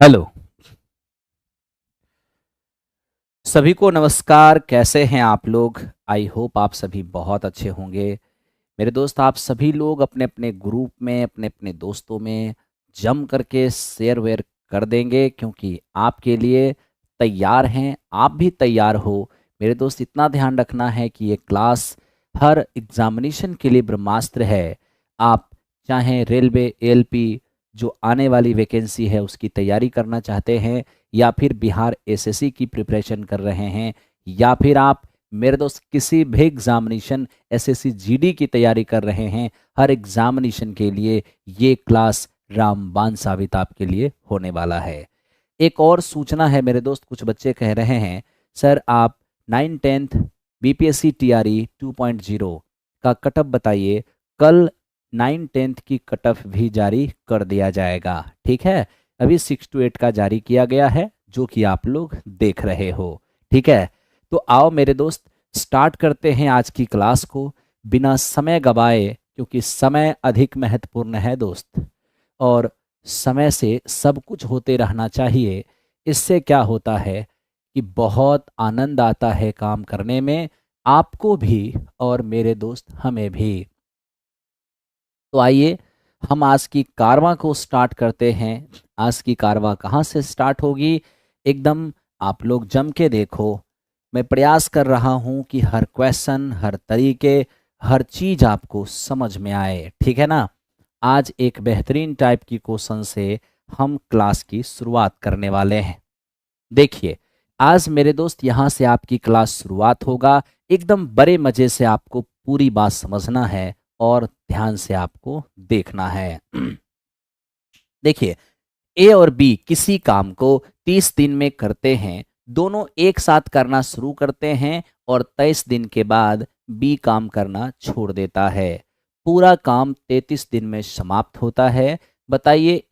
Hello. सभी को नमस्कार। कैसे हैं आप लोग? आई होप आप सभी बहुत अच्छे होंगे। मेरे दोस्त, आप सभी लोग अपने अपने ग्रुप में, अपने अपने दोस्तों में जम करके शेयर वेयर कर देंगे, क्योंकि आपके लिए तैयार हैं। आप भी तैयार हो। मेरे दोस्त, इतना ध्यान रखना है कि ये क्लास हर एग्जामिनेशन के लिए ब्रह्मास्त्र है। आप चाहे रेलवे, एएलपी जो आने वाली वैकेंसी है उसकी तैयारी करना चाहते हैं, या फिर बिहार एसएससी की प्रिपरेशन कर रहे हैं, या फिर आप मेरे दोस्त किसी भी एग्जामिनेशन एसएससी जीडी की तैयारी कर रहे हैं, हर एग्जामिनेशन के लिए ये क्लास रामबाण साबित आपके लिए होने वाला है। एक और सूचना है मेरे दोस्त, कुछ बच्चे कह रहे हैं सर आप 9th 10th बीपीएससी टीआरई 2.0 का कटअप बताइए। कल 9th 10th की कटअप भी जारी कर दिया जाएगा। ठीक है, अभी 6 to 8 का जारी किया गया है, जो कि आप लोग देख रहे हो। ठीक है, तो आओ मेरे दोस्त स्टार्ट करते हैं आज की क्लास को बिना समय गवाए, क्योंकि समय अधिक महत्वपूर्ण है दोस्त। और समय से सब कुछ होते रहना चाहिए। इससे क्या होता है कि बहुत आनंद आता है काम करने में, आपको भी और मेरे दोस्त हमें भी। तो आइए हम आज की कारवां को स्टार्ट करते हैं। आज की कारवां कहाँ से स्टार्ट होगी? एकदम आप लोग जम के देखो। मैं प्रयास कर रहा हूँ कि हर क्वेश्चन, हर तरीके, हर चीज़ आपको समझ में आए। ठीक है ना? आज एक बेहतरीन टाइप की क्वेश्चन से हम क्लास की शुरुआत करने वाले हैं। देखिए, आज मेरे दोस्त यहाँ से आपकी क्लास शुरुआत होगा। एकदम बड़े मज़े से आपको पूरी बात समझना है और ध्यान से आपको देखना है। देखिए, ए और बी किसी काम को 30 दिन में करते हैं। दोनों एक साथ करना शुरू करते हैं और 23 दिन के बाद बी काम करना छोड़ देता है। पूरा काम 33 दिन में समाप्त होता है। बताइए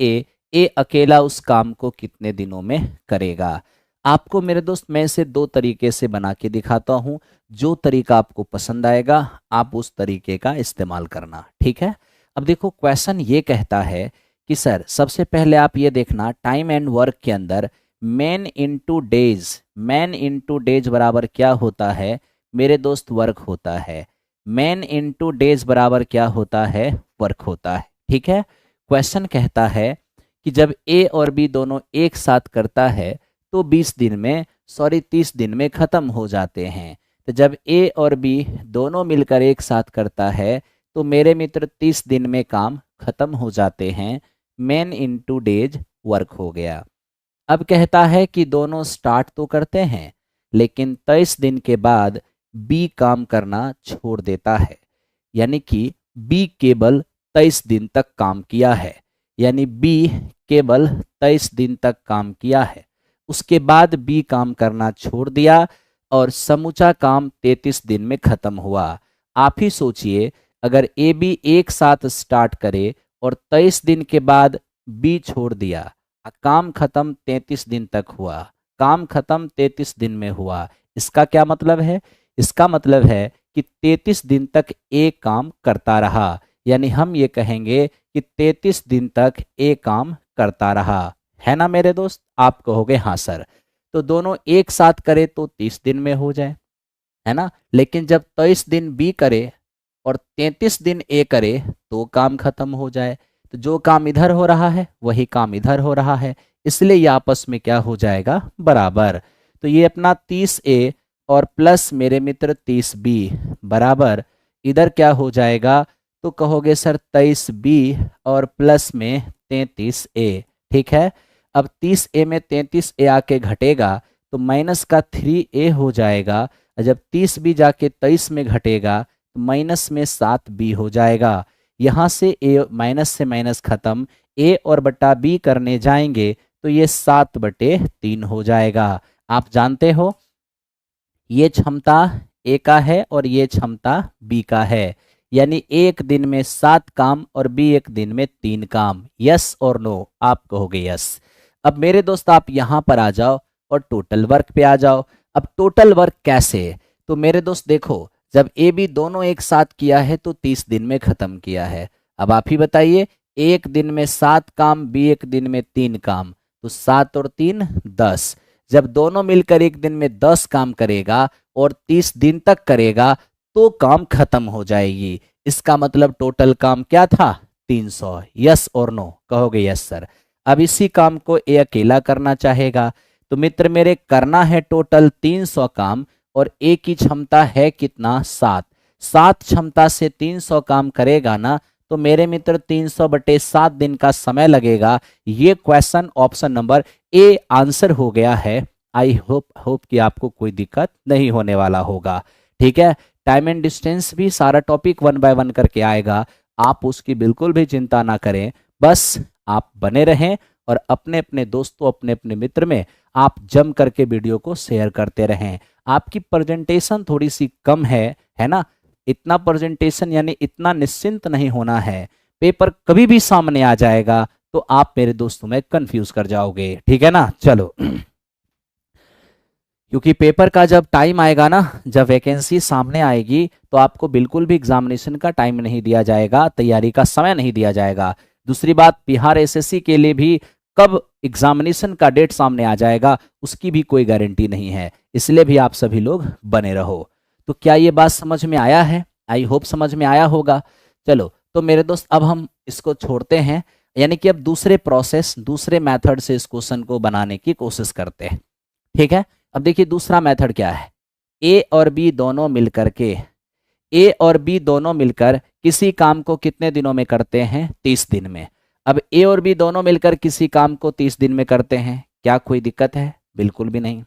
ए अकेला उस काम को कितने दिनों में करेगा? आपको मेरे दोस्त मैं इसे दो तरीके से बना के दिखाता हूँ। जो तरीका आपको पसंद आएगा आप उस तरीके का इस्तेमाल करना। ठीक है, अब देखो क्वेश्चन ये कहता है कि सर सबसे पहले आप ये देखना टाइम एंड वर्क के अंदर मैन इंटू डेज बराबर क्या होता है मेरे दोस्त? वर्क होता है। मैन इंटू डेज बराबर क्या होता है? वर्क होता है। ठीक है, क्वेश्चन कहता है कि जब ए और बी दोनों एक साथ करता है तो 30 दिन में ख़त्म हो जाते हैं। तो जब ए और बी दोनों मिलकर एक साथ करता है तो मेरे मित्र 30 दिन में काम ख़त्म हो जाते हैं। मैन इंटू डेज वर्क हो गया। अब कहता है कि दोनों स्टार्ट तो करते हैं, लेकिन 23 दिन के बाद बी काम करना छोड़ देता है। यानी कि बी केवल 23 दिन तक काम किया है। यानी बी केवल 23 दिन तक काम किया है। उसके बाद बी काम करना छोड़ दिया और समूचा काम 33 दिन में ख़त्म हुआ। आप ही सोचिए, अगर ए बी एक साथ स्टार्ट करे और 23 दिन के बाद बी छोड़ दिया, काम खत्म 33 दिन तक हुआ। काम खत्म 33 दिन में हुआ। इसका क्या मतलब है? इसका मतलब है कि 33 दिन तक एक काम करता रहा। यानी हम ये कहेंगे कि 33 दिन तक एक काम करता रहा। है ना मेरे दोस्त? आप कहोगे हाँ सर। तो दोनों एक साथ करे तो 30 दिन में हो जाए, है ना? लेकिन जब 23 दिन बी करे और 33 दिन ए करे तो काम खत्म हो जाए। तो जो काम इधर हो रहा है वही काम इधर हो रहा है, इसलिए ये आपस में क्या हो जाएगा? बराबर। तो ये अपना 30 ए और प्लस मेरे मित्र 30 बी बराबर इधर क्या हो जाएगा? तो कहोगे सर 23 बी और प्लस में 33 ए। ठीक है, अब 30 ए में 33 ए आके घटेगा तो माइनस का 3 ए हो जाएगा। और जब 30 बी जाके 23 में घटेगा तो माइनस में 7 बी हो जाएगा। यहाँ से ए माइनस से माइनस खत्म, ए और बटा बी करने जाएंगे तो ये 7/3 हो जाएगा। आप जानते हो ये क्षमता ए का है और ये क्षमता बी का है। यानी एक दिन में 7 काम और बी एक दिन में 3 काम। यस और नो? आप कहोगे यस। अब मेरे दोस्त आप यहाँ पर आ जाओ और टोटल वर्क पे आ जाओ। अब टोटल वर्क कैसे? तो मेरे दोस्त देखो, जब ए बी दोनों एक साथ किया है तो 30 दिन में ख़त्म किया है। अब आप ही बताइए, एक दिन में 7 काम, बी एक दिन में 3 काम, तो 7 और 3 10। जब दोनों मिलकर एक दिन में 10 काम करेगा और 30 दिन तक करेगा तो काम खत्म हो जाएगी। इसका मतलब टोटल काम क्या था? 300। यस और नो? कहोगे यस सर। अब इसी काम को ए अकेला करना चाहेगा। तो मित्र मेरे करना है टोटल 300 काम और ए की क्षमता है कितना? 7। 7 क्षमता से 300 काम करेगा ना, तो मेरे मित्र 300/7 दिन का समय लगेगा। ये question option number A answer हो गया है। आई होप कि आपको कोई दिक्कत नहीं होने वाला होगा। ठीक है, टाइम एंड डिस्टेंस भी सारा टॉपिक 1 बाय 1 करके आएगा, आप उसकी बिल्कुल भी चिंता ना करें। बस आप बने रहें और अपने अपने दोस्तों, अपने अपने मित्र में आप जम करके वीडियो को शेयर करते रहें। आपकी प्रेजेंटेशन थोड़ी सी कम है ना? इतना प्रेजेंटेशन यानी इतना निश्चिंत नहीं होना है। पेपर कभी भी सामने आ जाएगा तो आप मेरे दोस्तों में कंफ्यूज कर जाओगे। ठीक है ना? चलो क्योंकि पेपर का जब टाइम आएगा ना, जब वैकेंसी सामने आएगी, तो आपको बिल्कुल भी एग्जामिनेशन का टाइम नहीं दिया जाएगा, तैयारी का समय नहीं दिया जाएगा। दूसरी बात, बिहार एसएससी के लिए भी कब एग्जामिनेशन का डेट सामने आ जाएगा उसकी भी कोई गारंटी नहीं है। इसलिए भी आप सभी लोग बने रहो। तो क्या ये बात समझ में आया है? आई होप समझ में आया होगा। चलो तो मेरे दोस्त अब हम इसको छोड़ते हैं, यानी कि अब दूसरे प्रोसेस, दूसरे मेथड से इस क्वेश्चन को बनाने की कोशिश करते हैं। ठीक है, अब देखिए दूसरा मेथड क्या है। ए और बी दोनों मिलकर के, ए और बी दोनों मिलकर किसी काम को कितने दिनों में करते हैं? 30 दिन में। अब ए और बी दोनों मिलकर किसी काम को 30 दिन में करते हैं, क्या कोई दिक्कत है? बिल्कुल भी नहीं।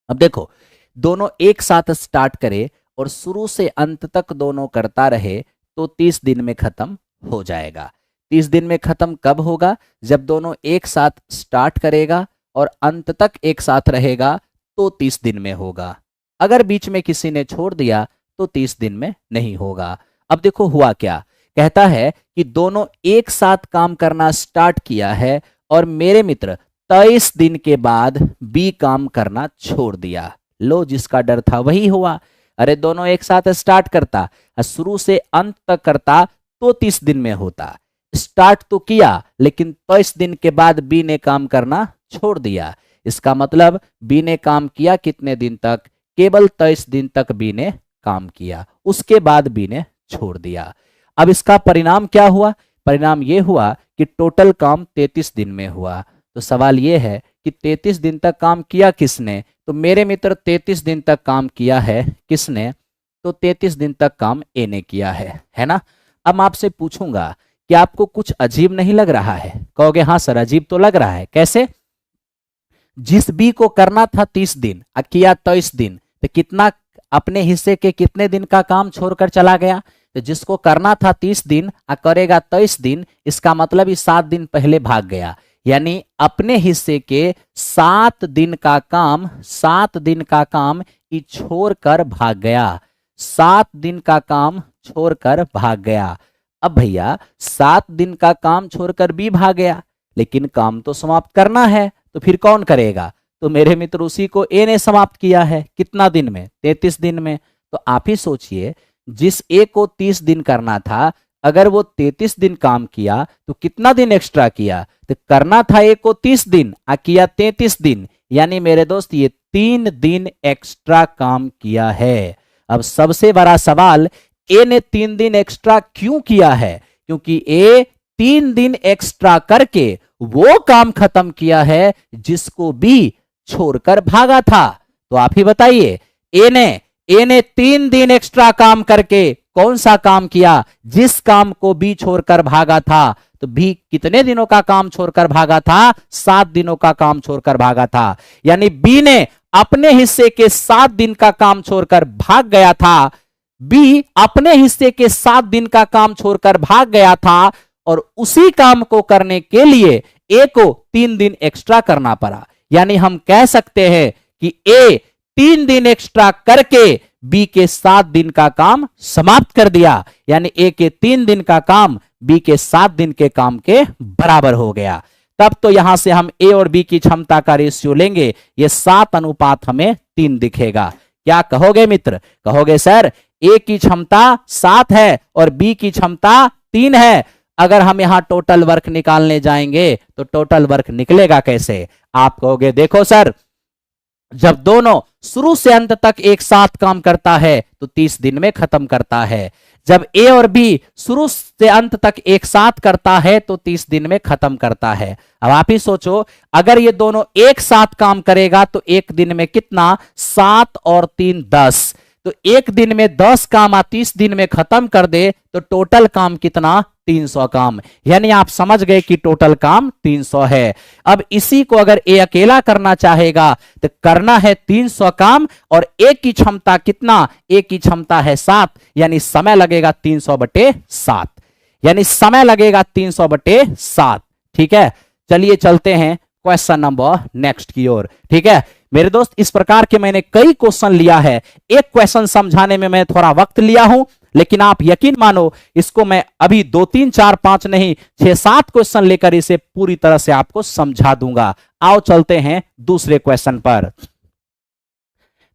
अब देखो, दोनों एक साथ स्टार्ट करे और शुरू से अंत तक दोनों करता रहे तो 30 दिन में खत्म हो जाएगा। 30 दिन में खत्म कब होगा? जब दोनों एक साथ स्टार्ट करेगा और अंत तक एक साथ रहेगा तो 30 दिन में होगा। अगर बीच में किसी ने छोड़ दिया तो 30 दिन में नहीं होगा। अब देखो हुआ क्या, कहता है कि दोनों एक साथ काम करना स्टार्ट किया है और मेरे मित्र 23 दिन के बाद बी काम करना छोड़ दिया। लो, जिसका डर था वही हुआ। अरे दोनों एक साथ स्टार्ट करता, शुरू से अंत तक करता तो 30 दिन में होता। स्टार्ट तो किया लेकिन 23 दिन के बाद बी ने काम करना छोड़ दिया। इसका मतलब बी ने काम किया कितने दिन तक? केवल 23 दिन तक बी ने काम किया, उसके बाद बी ने छोड़ दिया। अब इसका परिणाम क्या हुआ? परिणाम यह हुआ कि टोटल काम 33 दिन में हुआ। तो सवाल यह है कि 33 दिन तक काम किया किसने? तो मेरे मित्र 33 दिन तक काम किया है किसने? तो 33 दिन तक काम ए ने किया है ना? अब मैं आपसे पूछूंगा कि आपको कुछ अजीब नहीं लग रहा है? कहोगे हाँ सर अजीब तो लग रहा है। कैसे? जिस बी को करना था 30 दिन किया 23 दिन, तो कितना अपने हिस्से के कितने दिन का काम छोड़कर चला गया? तो जिसको करना था 30 दिन करेगा 23 दिन, इसका मतलब 7 दिन पहले भाग गया। यानी अपने हिस्से के 7 दिन का काम, 7 दिन का काम ये छोड़कर भाग गया। 7 दिन का काम छोड़कर भाग गया। अब भैया 7 दिन का काम छोड़कर भी भाग गया, लेकिन काम तो समाप्त करना है, तो फिर कौन करेगा? तो मेरे मित्र उसी को ए ने समाप्त किया है। कितना दिन में? 33 दिन में। तो आप ही सोचिए, जिस ए को 30 दिन करना था, अगर वो 33 दिन काम किया तो कितना दिन एक्स्ट्रा किया? तो करना था ए को 30 दिन किया 33 दिन, यानी मेरे दोस्त ये 3 दिन एक्स्ट्रा काम किया है। अब सबसे बड़ा सवाल, ए ने 3 दिन एक्स्ट्रा क्यों किया है? क्योंकि ए 3 दिन एक्स्ट्रा करके वो काम खत्म किया है जिसको बी छोड़कर भागा था। तो आप ही बताइए, ए ने 3 दिन एक्स्ट्रा काम करके कौन सा काम किया? जिस काम को बी छोड़कर भागा था। तो बी कितने दिनों का काम छोड़कर भागा था? 7 दिनों का काम छोड़कर भागा था। यानी बी ने अपने हिस्से के 7 दिन का काम छोड़कर भाग गया था। बी अपने हिस्से के 7 दिन का काम छोड़कर भाग गया था और उसी काम को करने के लिए ए को 3 दिन एक्स्ट्रा करना पड़ा। यानी हम कह सकते हैं कि ए 3 दिन एक्स्ट्रा करके बी के 7 दिन का काम समाप्त कर दिया। यानी ए के 3 दिन का काम बी के 7 दिन के काम के बराबर हो गया। तब तो यहां से हम ए और बी की क्षमता का रेशियो लेंगे, ये 7:3 हमें 3 दिखेगा। क्या कहोगे मित्र? कहोगे सर ए की क्षमता 7 है और बी की क्षमता 3 है। अगर हम यहां टोटल वर्क निकालने जाएंगे तो टोटल वर्क निकलेगा कैसे? आप कहोगे देखो सर, जब दोनों शुरू से अंत तक एक साथ काम करता है तो 30 दिन में खत्म करता है। जब ए और बी शुरू से अंत तक एक साथ करता है तो 30 दिन में खत्म करता है। अब आप ही सोचो, अगर ये दोनों एक साथ काम करेगा तो एक दिन में कितना? 7 और 3 10। तो एक दिन में 10 काम 30 दिन में खत्म कर दे तो टोटल काम कितना? 300 काम। यानी आप समझ गए कि टोटल काम 300 है। अब इसी को अगर ए अकेला करना चाहेगा तो करना है 300 काम, और ए की क्षमता कितना? ए की क्षमता है 7, यानी समय लगेगा 300/7, यानी समय लगेगा 300/7। ठीक है, चलिए चलते हैं क्वेश्चन नंबर नेक्स्ट की ओर। ठीक है मेरे दोस्त, इस प्रकार के मैंने कई क्वेश्चन लिया है। एक क्वेश्चन समझाने में मैं थोड़ा वक्त लिया हूं, लेकिन आप यकीन मानो इसको मैं अभी 2 3 4 5 नहीं 6 7 क्वेश्चन लेकर इसे पूरी तरह से आपको समझा दूंगा। आओ चलते हैं दूसरे क्वेश्चन पर।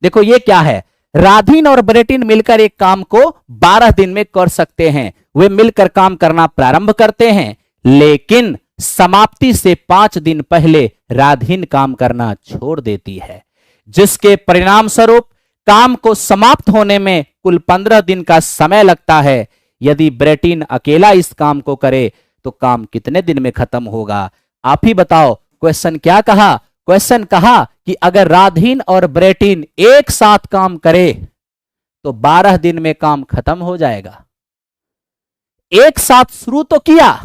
देखो ये क्या है, राधीन और ब्रेटिन मिलकर एक काम को 12 दिन में कर सकते हैं। वे मिलकर काम करना प्रारंभ करते हैं, लेकिन समाप्ति से 5 दिन पहले राधीन काम करना छोड़ देती है, जिसके परिणाम स्वरूप काम को समाप्त होने में कुल 15 दिन का समय लगता है। यदि ब्रेटिन अकेला इस काम को करे तो काम कितने दिन में खत्म होगा? आप ही बताओ। क्वेश्चन क्या कहा? क्वेश्चन कहा कि अगर राधीन और ब्रेटिन एक साथ काम करे तो 12 दिन में काम खत्म हो जाएगा। एक साथ शुरू तो किया,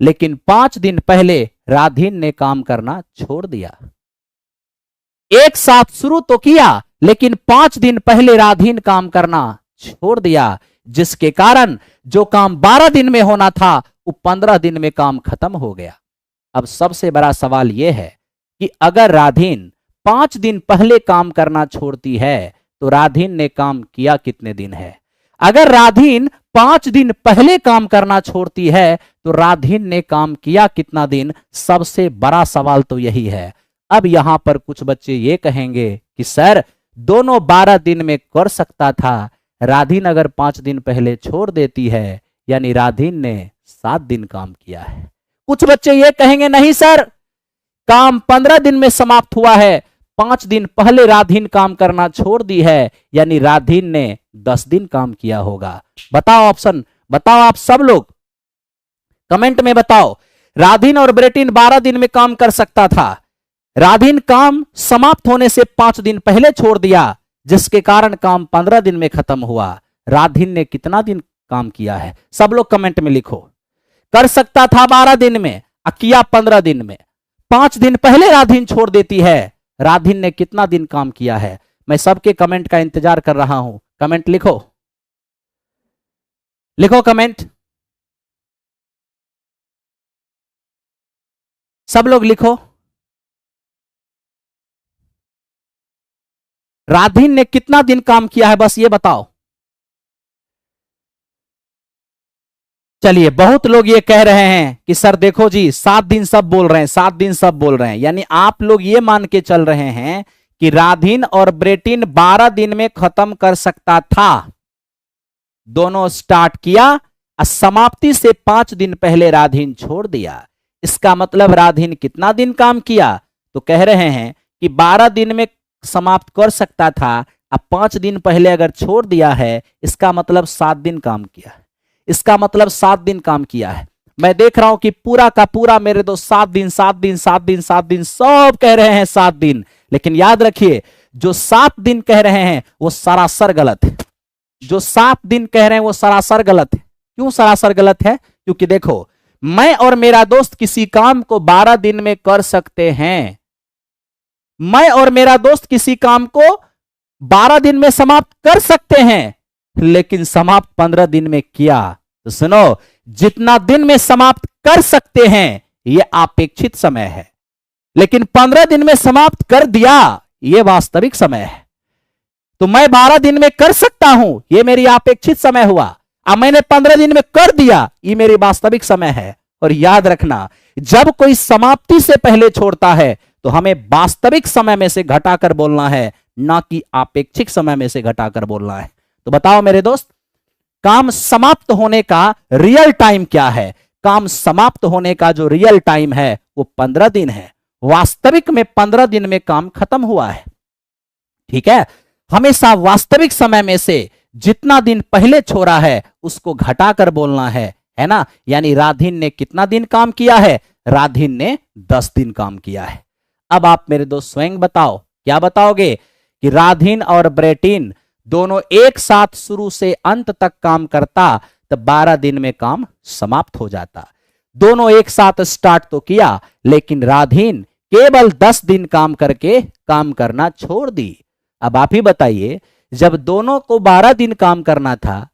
लेकिन 5 दिन पहले राधीन ने काम करना छोड़ दिया। एक साथ शुरू तो किया, लेकिन 5 दिन पहले राधीन काम करना छोड़ दिया, जिसके कारण जो काम 12 दिन में होना था वो 15 दिन में काम खत्म हो गया। अब सबसे बड़ा सवाल यह है कि अगर राधीन 5 दिन पहले काम करना छोड़ती है तो राधीन ने काम किया कितने दिन है? अगर राधीन 5 दिन पहले काम करना छोड़ती है तो राधीन ने काम किया कितना दिन? सबसे बड़ा सवाल तो यही है। अब यहां पर कुछ बच्चे ये कहेंगे कि सर दोनों 12 दिन में कर सकता था, राधीन अगर 5 दिन पहले छोड़ देती है यानी राधीन ने 7 दिन काम किया है। कुछ बच्चे ये कहेंगे नहीं सर, काम 15 दिन में समाप्त हुआ है, 5 दिन पहले राधीन काम करना छोड़ दी है, यानी राधीन ने 10 दिन काम किया होगा। बताओ ऑप्शन, बताओ आप सब लोग कमेंट में बताओ। राधीन और ब्रेटिन 12 दिन में काम कर सकता था, राधीन काम समाप्त होने से 5 दिन पहले छोड़ दिया, जिसके कारण काम 15 दिन में खत्म हुआ। राधीन ने कितना दिन काम किया है? सब लोग कमेंट में लिखो। कर सकता था 12 दिन में, किया 15 दिन में। 5 दिन पहले राधीन छोड़ देती है, राधीन ने कितना दिन काम किया है? मैं सबके कमेंट का इंतजार कर रहा हूं। कमेंट लिखो, लिखो कमेंट, सब लोग लिखो। राधीन ने कितना दिन काम किया है बस ये बताओ। चलिए, बहुत लोग ये कह रहे हैं कि सर देखो जी 7 दिन सब बोल रहे हैं, 7 दिन सब बोल रहे हैं, यानी आप लोग ये मान के चल रहे हैं कि राधीन और ब्रेटिन 12 दिन में खत्म कर सकता था। दोनों स्टार्ट किया और समाप्ति से 5 दिन पहले राधीन छोड़ दिया। इसका मतलब राधीन कितना दिन काम किया? तो कह रहे हैं कि 12 दिन में समाप्त कर सकता था, अब 5 दिन पहले अगर छोड़ दिया है, इसका मतलब 7 दिन काम किया है। इसका मतलब 7 दिन काम किया है। मैं देख रहा हूं कि पूरा का पूरा मेरे दोस्त 7 दिन 7 दिन 7 दिन 7 दिन सब कह रहे हैं 7 दिन, लेकिन याद रखिए जो 7 दिन कह रहे हैं वो सरासर गलत है। जो 7 दिन कह रहे हैं वो सरासर गलत है। क्यों सरासर गलत है? क्योंकि देखो, मैं और मेरा दोस्त किसी काम को 12 दिन में कर सकते हैं। मैं और मेरा दोस्त किसी काम को 12 दिन में समाप्त कर सकते हैं, लेकिन समाप्त 15 दिन में किया। तो सुनो, जितना दिन में समाप्त कर सकते हैं यह अपेक्षित समय है, लेकिन 15 दिन में समाप्त कर दिया यह वास्तविक समय है। तो मैं 12 दिन में कर सकता हूं, यह मेरी अपेक्षित समय हुआ। अब मैंने 15 दिन में कर दिया, यह मेरी वास्तविक समय है। और याद रखना, जब कोई समाप्ति से पहले छोड़ता है तो हमें वास्तविक समय में से घटाकर बोलना है, ना कि अपेक्षित समय में से घटाकर बोलना है। तो बताओ मेरे दोस्त, काम समाप्त होने का रियल टाइम क्या है? काम समाप्त होने का जो रियल टाइम है वो 15 दिन है। वास्तविक में 15 दिन में काम खत्म हुआ है। ठीक है, हमेशा वास्तविक समय में से जितना दिन पहले छोड़ा है उसको घटाकर बोलना है ना। यानी राधीन ने कितना दिन काम किया है? राधीन ने 10 दिन काम किया है। अब आप मेरे दोस्त स्वयं बताओ, क्या बताओगे कि राधीन और ब्रेटिन दोनों एक साथ शुरू से अंत तक काम करता तो 12 दिन में काम समाप्त हो जाता। दोनों एक साथ स्टार्ट तो किया, लेकिन राधीन केवल 10 दिन काम करके काम करना छोड़ दी। अब आप ही बताइए, जब दोनों को 12 दिन काम करना था,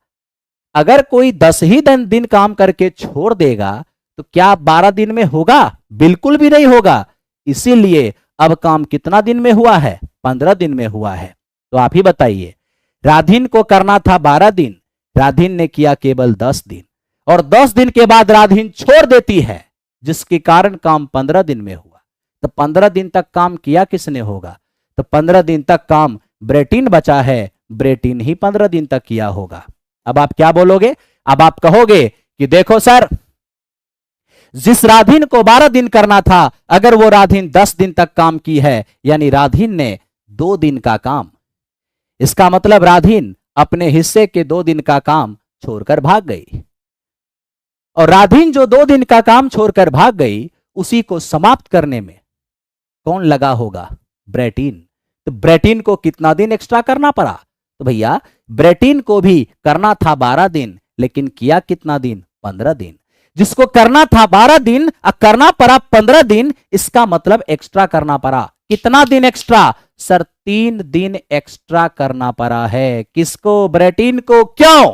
अगर कोई 10 ही दिन काम करके छोड़ देगा तो क्या 12 दिन में होगा? बिल्कुल भी नहीं होगा। इसीलिए अब काम कितना दिन में हुआ है? 15 दिन में हुआ है। तो आप ही बताइए, राधीन को करना था 12 दिन, राधीन ने किया केवल 10 दिन, और 10 दिन के बाद राधीन छोड़ देती है, जिसके कारण काम 15 दिन में हुआ। तो 15 दिन तक काम किया किसने होगा? तो 15 दिन तक काम ब्रेटिन बचा है, ब्रेटिन ही 15 दिन तक किया होगा। अब आप क्या बोलोगे? अब आप कहोगे कि देखो सर, जिस राधीन को 12 दिन करना था, अगर वो राधीन 10 दिन तक काम की है, यानी राधीन ने 2 दिन का काम, इसका मतलब राधीन अपने हिस्से के 2 दिन का काम छोड़कर भाग गई। और राधीन जो 2 दिन का काम छोड़कर भाग गई, उसी को समाप्त करने में कौन लगा होगा? ब्रेटिन। तो ब्रेटिन को कितना दिन एक्स्ट्रा करना पड़ा? तो भैया ब्रेटिन को भी करना था 12 दिन, लेकिन किया कितना दिन? 15 दिन। जिसको करना था 12 दिन और करना पड़ा 15 दिन, इसका मतलब एक्स्ट्रा करना पड़ा। कितना दिन एक्स्ट्रा? सर 3 दिन एक्स्ट्रा करना पड़ा है। किसको? ब्रेटिन को। क्यों?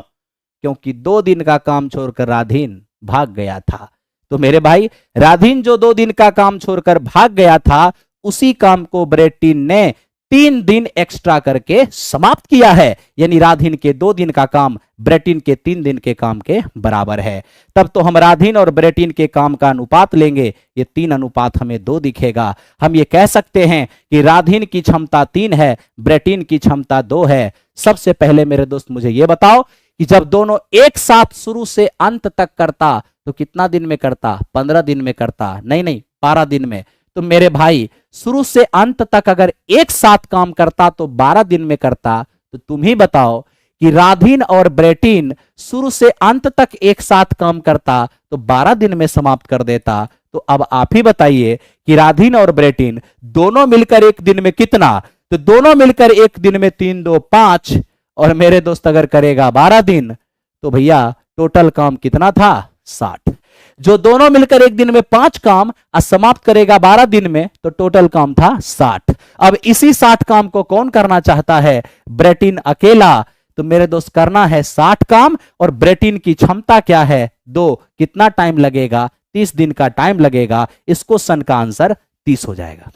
क्योंकि 2 दिन का काम छोड़कर राधीन भाग गया था। तो मेरे भाई, राधीन जो 2 दिन का काम छोड़कर भाग गया था, उसी काम को ब्रेटिन ने 3 दिन एक्स्ट्रा करके समाप्त किया है। यानी राधीन के 2 दिन का काम ब्रेटिन के 3 दिन के काम के बराबर है। तब तो हम राधीन और ब्रेटिन के काम का अनुपात लेंगे, ये 3 अनुपात हमें 2 दिखेगा। हम ये कह सकते हैं कि राधीन की क्षमता 3 है, ब्रेटिन की क्षमता 2 है। सबसे पहले मेरे दोस्त मुझे ये बताओ कि जब दोनों एक साथ शुरू से अंत तक करता तो कितना दिन में करता? 15 दिन में करता? नहीं, 12 दिन में। तो मेरे भाई, शुरू से अंत तक अगर एक साथ काम करता तो 12 दिन में करता। तो तुम ही बताओ कि राधीन और ब्रेटिन शुरू से अंत तक एक साथ काम करता तो 12 दिन में समाप्त कर देता। तो अब आप ही बताइए कि राधीन और ब्रेटिन दोनों मिलकर एक दिन में कितना? तो दोनों मिलकर एक दिन में 3 2 5, और मेरे दोस्त अगर करेगा 12 दिन तो भैया टोटल काम कितना था? 60। जो दोनों मिलकर एक दिन में 5 काम और समाप्त करेगा 12 दिन में, तो टोटल काम था 60। अब इसी 60 काम को कौन करना चाहता है? ब्रेटिन अकेला। तो मेरे दोस्त करना है 60 काम, और ब्रेटिन की क्षमता क्या है? 2। कितना टाइम लगेगा? 30 दिन का टाइम लगेगा। इस क्वेश्चन का आंसर 30 हो जाएगा।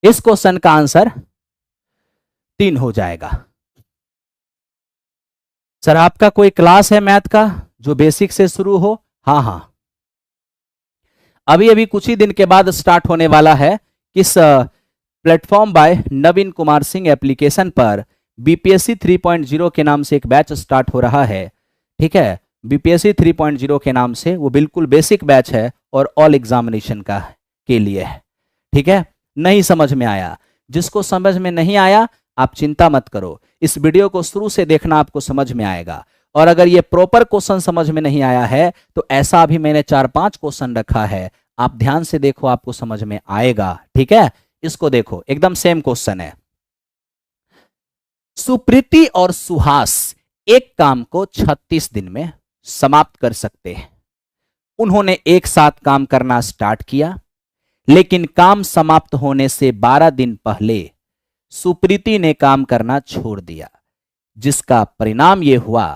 इस क्वेश्चन का आंसर 3 हो जाएगा। सर आपका कोई क्लास है मैथ का जो बेसिक से शुरू हो? हाँ, अभी कुछ ही दिन के बाद स्टार्ट होने वाला है। किस platform by Naveen Kumar Singh application पर बीपीएससी 3.0 के नाम से एक बैच स्टार्ट हो रहा है। ठीक है, बीपीएससी 3.0 के नाम से, वो बिल्कुल बेसिक बैच है और ऑल एग्जामिनेशन का के लिए है। ठीक है, नहीं समझ में आया? जिसको समझ में नहीं आया आप चिंता मत करो, इस वीडियो को शुरू से देखना, आपको समझ में आएगा। और अगर ये प्रॉपर क्वेश्चन समझ में नहीं आया है तो ऐसा अभी मैंने 4-5 क्वेश्चन रखा है, आप ध्यान से देखो, आपको समझ में आएगा। ठीक है, इसको देखो, एकदम सेम क्वेश्चन है। सुप्रीति और सुहास एक काम को 36 दिन में समाप्त कर सकते हैं। उन्होंने एक साथ काम करना स्टार्ट किया, लेकिन काम समाप्त होने से 12 दिन पहले सुप्रीति ने काम करना छोड़ दिया, जिसका परिणाम यह हुआ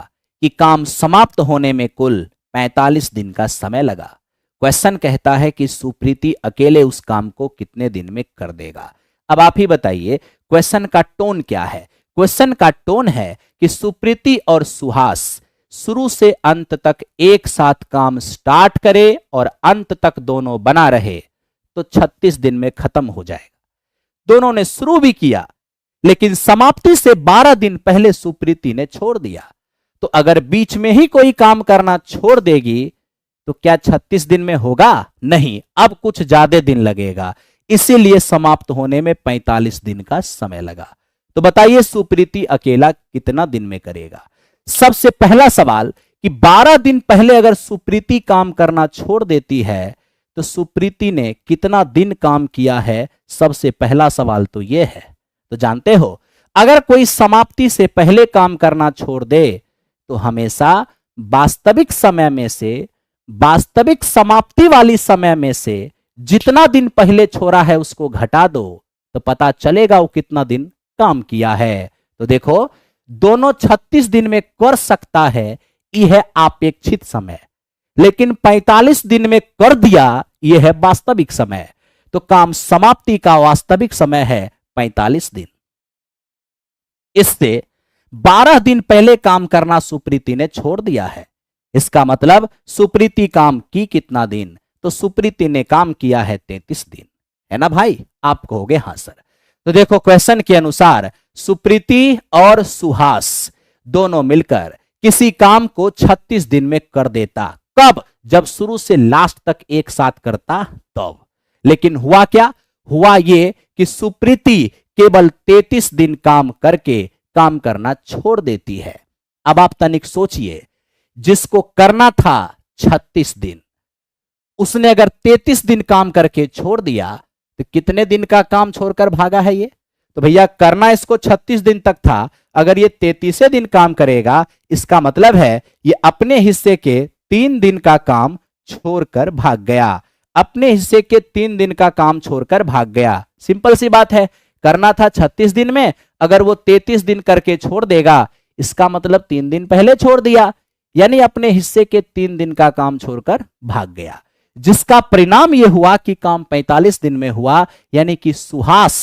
कि काम समाप्त होने में कुल 45 दिन का समय लगा। क्वेश्चन कहता है कि सुप्रीति अकेले उस काम को कितने दिन में कर देगा। अब आप ही बताइए क्वेश्चन का टोन क्या है? क्वेश्चन का टोन है कि सुप्रीति और सुहास शुरू से अंत तक एक साथ काम स्टार्ट करे और अंत तक दोनों बना रहे तो 36 दिन में खत्म हो जाएगा। दोनों ने शुरू भी किया, लेकिन समाप्ति से 12 दिन पहले सुप्रीति ने छोड़ दिया। तो अगर बीच में ही कोई काम करना छोड़ देगी तो क्या 36 दिन में होगा? नहीं, अब कुछ ज्यादा दिन लगेगा, इसीलिए समाप्त होने में 45 दिन का समय लगा। तो बताइए सुप्रीति अकेला कितना दिन में करेगा? सबसे पहला सवाल कि 12 दिन पहले अगर सुप्रीति काम करना छोड़ देती है तो सुप्रीति ने कितना दिन काम किया है? सबसे पहला सवाल तो यह है। तो जानते हो, अगर कोई समाप्ति से पहले काम करना छोड़ दे तो हमेशा वास्तविक समय में से, वास्तविक समाप्ति वाली समय में से जितना दिन पहले छोड़ा है उसको घटा दो तो पता चलेगा वो कितना दिन काम किया है। तो देखो, दोनों 36 दिन में कर सकता है, यह है अपेक्षित समय, लेकिन 45 दिन में कर दिया, यह है वास्तविक समय। तो काम समाप्ति का वास्तविक समय है 45 दिन। इससे 12 दिन पहले काम करना सुप्रीति ने छोड़ दिया है। इसका मतलब सुप्रीति काम की कितना दिन? तो सुप्रीति ने काम किया है 33 दिन, है ना भाई? आप कहोगे हां सर। तो देखो, क्वेश्चन के अनुसार सुप्रीति और सुहास दोनों मिलकर किसी काम को 36 दिन में कर देता। कब? जब शुरू से लास्ट तक एक साथ करता तब। लेकिन हुआ क्या? हुआ ये कि सुप्रीति केवल 33 दिन काम करके काम करना छोड़ देती है। अब आप तनिक सोचिए, जिसको करना था 36 दिन, उसने अगर 33 दिन काम करके छोड़ दिया तो कितने दिन का काम छोड़कर भागा है ये? तो भैया करना इसको 36 दिन तक था, अगर ये 33 दिन काम करेगा, इसका मतलब है ये अपने हिस्से के 3 दिन का काम छोड़कर भाग गया। अपने हिस्से के 3 दिन का काम छोड़कर भाग गया। सिंपल सी बात है, करना था 36 दिन में, अगर वो 33 दिन करके छोड़ देगा, इसका मतलब 3 दिन पहले छोड़ दिया, यानी अपने हिस्से के 3 दिन का काम छोड़कर भाग गया। जिसका परिणाम यह हुआ कि काम 45 दिन में हुआ, यानी कि सुहास